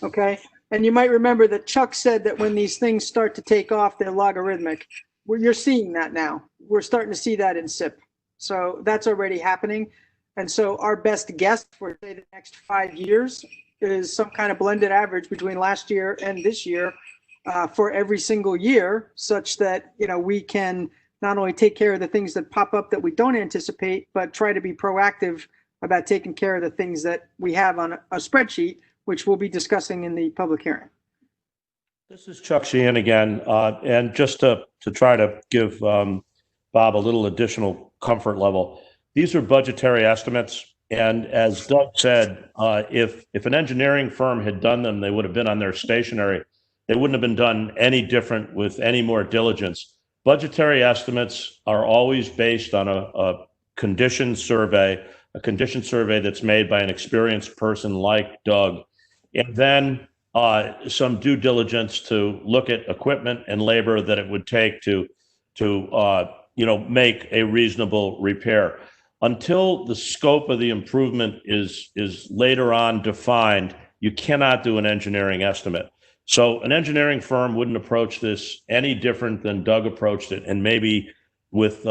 Okay, and you might remember that Chuck said that when these things start to take off, they're logarithmic. You're seeing that now. We're starting to see that in SIP. So that's already happening. And so our best guess for, say, the next 5 years is some kind of blended average between last year and this year for every single year, such that, we can not only take care of the things that pop up that we don't anticipate, but try to be proactive about taking care of the things that we have on a spreadsheet, which we'll be discussing in the public hearing. This is Chuck Sheehan again, and just to try to give Bob a little additional comfort level, these are budgetary estimates, and as Doug said, if an engineering firm had done them, they would have been on their stationery. They wouldn't have been done any different with any more diligence. Budgetary estimates are always based on a condition survey that's made by an experienced person like Doug, and then some due diligence to look at equipment and labor that it would take to make a reasonable repair. Until the scope of the improvement is later on defined, you cannot do an engineering estimate. So an engineering firm wouldn't approach this any different than Doug approached it, and maybe with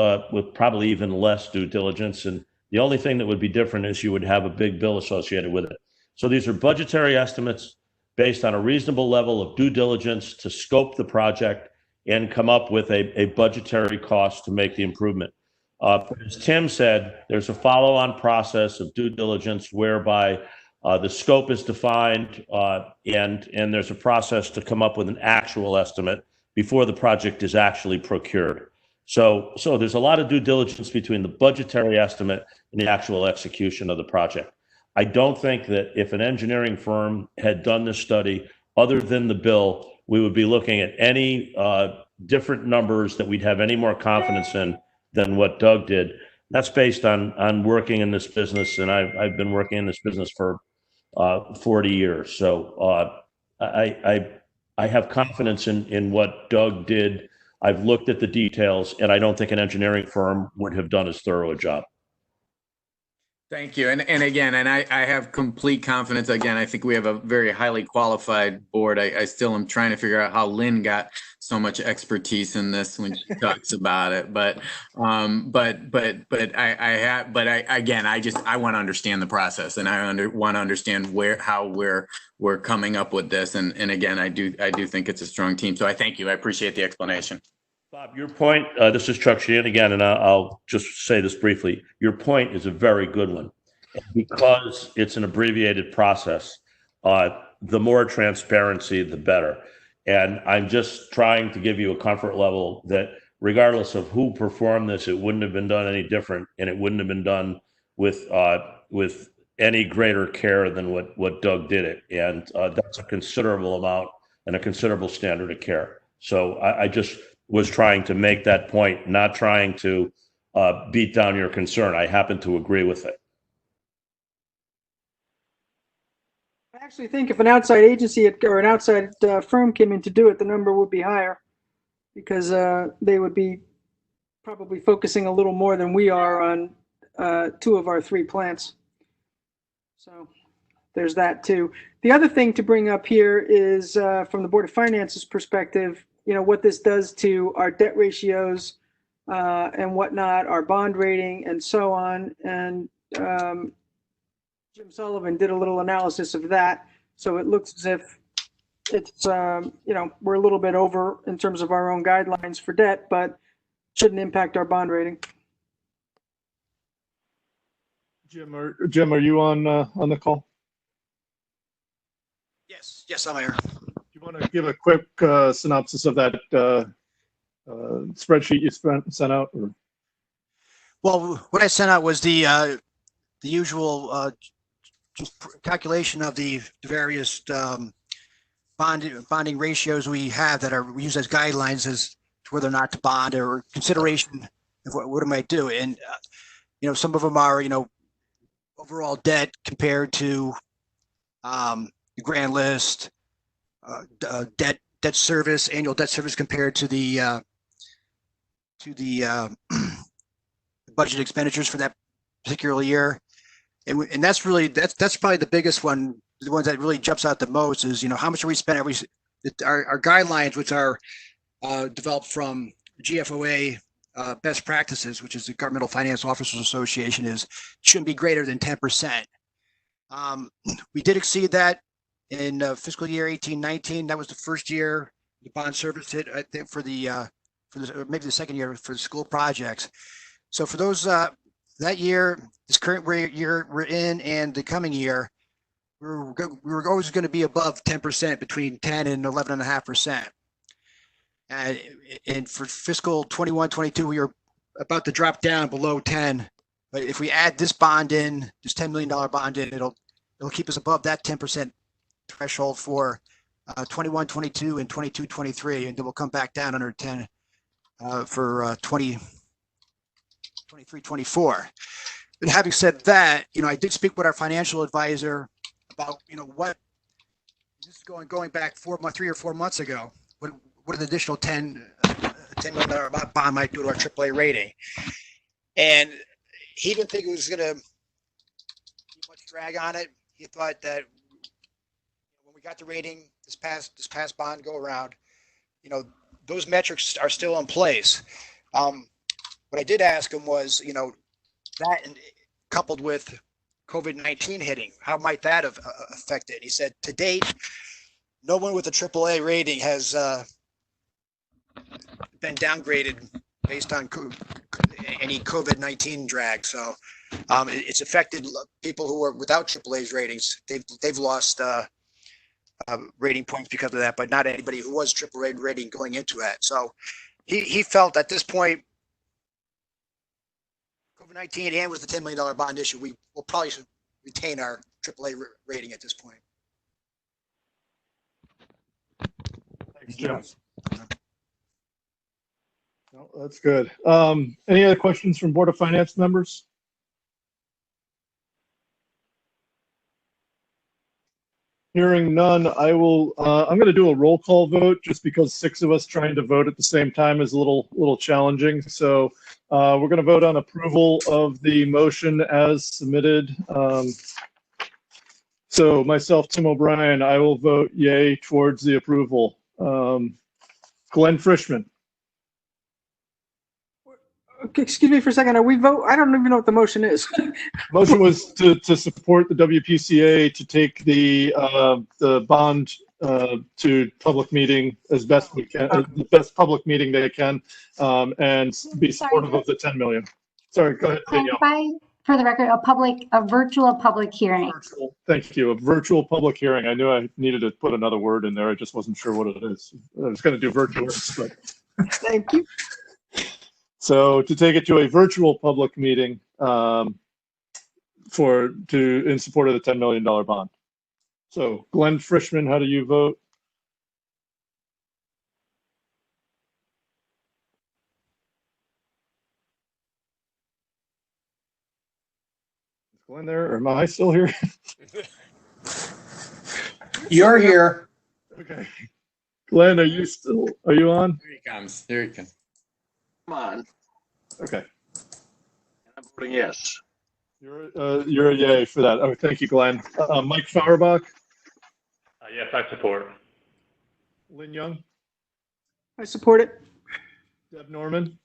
probably even less due diligence. And the only thing that would be different is you would have a big bill associated with it. So these are budgetary estimates based on a reasonable level of due diligence to scope the project and come up with a budgetary cost to make the improvement. As Tim said, there's a follow-on process of due diligence whereby the scope is defined and there's a process to come up with an actual estimate before the project is actually procured. So there's a lot of due diligence between the budgetary estimate and the actual execution of the project. I don't think that if an engineering firm had done this study other than the bill, we would be looking at any different numbers that we'd have any more confidence in than what Doug did. That's based on working in this business, and I've been working in this business for 40 years. So I have confidence in what Doug did. I've looked at the details, and I don't think an engineering firm would have done as thorough a job. Thank you. And again, I have complete confidence. Again, I think we have a very highly qualified board. I still am trying to figure out how Lynn got so much expertise in this when she talks about it. But I want to understand the process, and I want to understand how we're coming up with this. And again, I do think it's a strong team. So I thank you. I appreciate the explanation. Bob, your point, this is Chuck Sheehan again, and I'll just say this briefly. Your point is a very good one. Because it's an abbreviated process, the more transparency, the better. And I'm just trying to give you a comfort level that regardless of who performed this, it wouldn't have been done any different, and it wouldn't have been done with any greater care than what Doug did it. And that's a considerable amount and a considerable standard of care. So I just was trying to make that point, not trying to beat down your concern. I happen to agree with it. I actually think if an outside agency or an outside firm came in to do it, the number would be higher because they would be probably focusing a little more than we are on 2 of our 3 plants. So there's that too. The other thing to bring up here is from the Board of Finance's perspective, you know, what this does to our debt ratios and whatnot, our bond rating and so on. And Jim Sullivan did a little analysis of that. So it looks as if it's, you know, we're a little bit over in terms of our own guidelines for debt, but shouldn't impact our bond rating. Jim, are you on the call? Yes, I'm here. Do you want to give a quick synopsis of that spreadsheet you sent out? Or? Well, what I sent out was the usual just calculation of the various bonding ratios we have that are used as guidelines as to whether or not to bond or consideration of what it might do. And you know, some of them are, you know, overall debt compared to the grand list, debt service, annual debt service compared to the budget expenditures for that particular year. And that's really, that's probably the biggest one, the ones that really jumps out the most is, you know, how much are we spend our guidelines, which are developed from GFOA best practices, which is the Governmental Finance Officers Association, is shouldn't be greater than 10%. We did exceed that in fiscal year 18-19. That was the first year the bond service hit, I think, for maybe the second year for the school projects. So for those that year, this current year we're in, and the coming year, we were always going to be above 10%, between 10 and 11.5%. And for fiscal 21-22, we were about to drop down below 10. But if we add this bond in, this $10 million bond in, it'll keep us above that 10% threshold for 21-22 and 22-23, and then we'll come back down under 10 for 23-24. But having said that, you know, I did speak with our financial advisor about, you know, what this is going back 3 or 4 months ago. What an additional $10 million bond might do to our AAA rating. And he didn't think it was going to be much drag on it. He thought that when we got the rating this past bond go around, you know, those metrics are still in place. What I did ask him was, you know, that coupled with COVID-19 hitting, how might that have affected? He said, to date, no one with a AAA rating has been downgraded based on any COVID-19 drag. So it's affected people who are without AAA ratings. They've lost rating points because of that, but not anybody who was AAA rating going into that. So he felt at this point, COVID-19 and with the $10 million bond issue, we will probably retain our AAA rating at this point. Thanks, Jim. No, that's good. Any other questions from Board of Finance members? Hearing none, I will. I'm going to do a roll call vote just because 6 of us trying to vote at the same time is a little challenging. So we're going to vote on approval of the motion as submitted. So myself, Tim O'Brien, I will vote yay towards the approval. Glenn Frischman. Okay, excuse me for a second. Are we vote? I don't even know what the motion is. Motion was to support the WPCA to take the bond to public meeting as best we can, the best public meeting they can, and be supportive of the 10 million. Sorry, go ahead, Danielle. For the record, a virtual public hearing. Virtual, thank you. A virtual public hearing. I knew I needed to put another word in there. I just wasn't sure what it is. I was going to do virtual, but thank you. So to take it to a virtual public meeting in support of the $10 million bond. So Glenn Frischman, how do you vote? Is Glenn there, or am I still here? You're here. Okay. Glenn, are you on? There he comes. There he comes. Come on. Okay. I'm voting yes. You're a yay for that. Oh, thank you, Glenn. Mike Fauerbach, Yes, I support. Lynn Young, I support it. Deb Norman,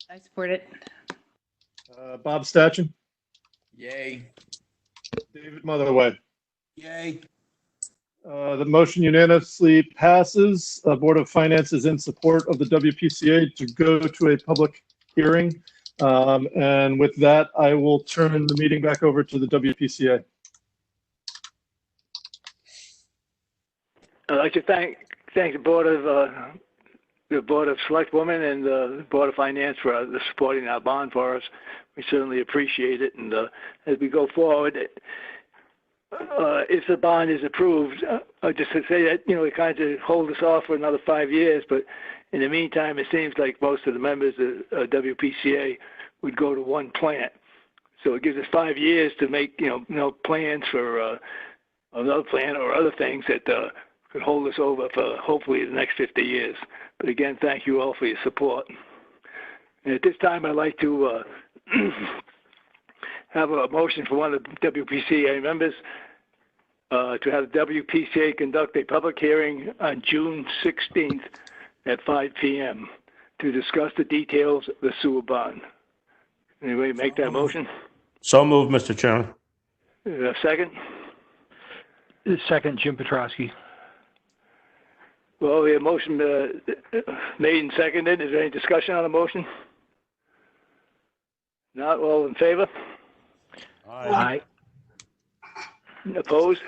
I support it. Bob Stachin, Yay. David Motherway. Yay. The motion unanimously passes. Board of Finance is in support of the WPCA to go to a public hearing. And with that, I will turn the meeting back over to the WPCA. I'd like to thank the Board of Selectwomen and the Board of Finance for supporting our bond for us. We certainly appreciate it. And as we go forward, if the bond is approved, just to say that, it kind of hold us off for another 5 years. But in the meantime, it seems like most of the members of WPCA would go to one plant. So it gives us 5 years to make, plans for another plant or other things that could hold us over for hopefully the next 50 years. But again, thank you all for your support. And at this time, I'd like to have a motion for one of the WPCA members to have the WPCA conduct a public hearing on June 16th at 5 p.m. to discuss the details of the sewer bond. Anybody make that motion? So moved, Mr. Chairman. Second? Second, Jim Petrosky. Well, we have motion made and seconded. Is there any discussion on the motion? Not all in favor? Aye. Opposed?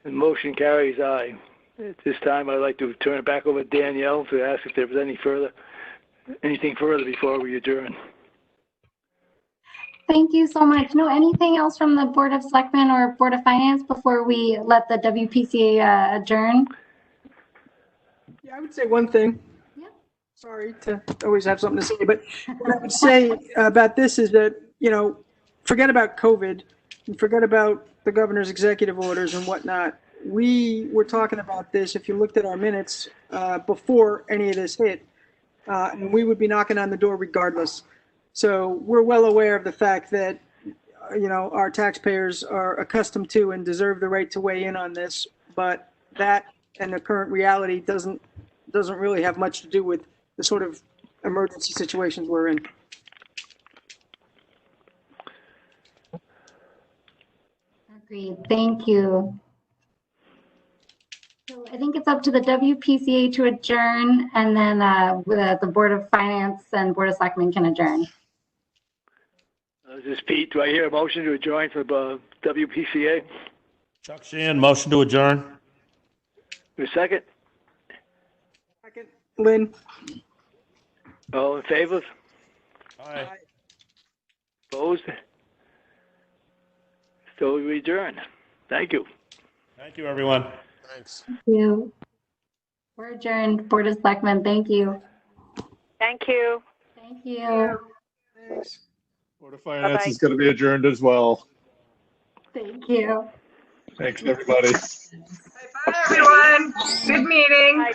The motion carries aye. At this time, I'd like to turn it back over to Danielle to ask if there was anything further before we adjourn. Thank you so much. No, anything else from the Board of Selectmen or Board of Finance before we let the WPCA adjourn? Yeah, I would say one thing. Yeah. Sorry to always have something to say, but what I would say about this is that, forget about COVID and forget about the governor's executive orders and whatnot. We were talking about this, if you looked at our minutes, before any of this hit, and we would be knocking on the door regardless. So we're well aware of the fact that, our taxpayers are accustomed to and deserve the right to weigh in on this, but that and the current reality doesn't really have much to do with the sort of emergency situations we're in. Agreed. Thank you. So I think it's up to the WPCA to adjourn, and then the Board of Finance and Board of Selectmen can adjourn. This is Pete. Do I hear a motion to adjourn for WPCA? Chuck Sheehan, motion to adjourn. A second? Second, Lynn. All in favor? Aye. Opposed? So we adjourn. Thank you. Thank you, everyone. Thanks. Thank you. We're adjourned. Board of Selectmen, thank you. Thank you. Thank you. Thanks. Board of Finance Bye-bye. is going to be adjourned as well. Thank you. Thanks, everybody. Bye, everyone. Good meeting.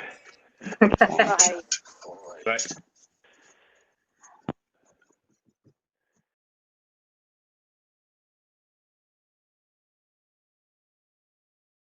Bye. Bye. Right.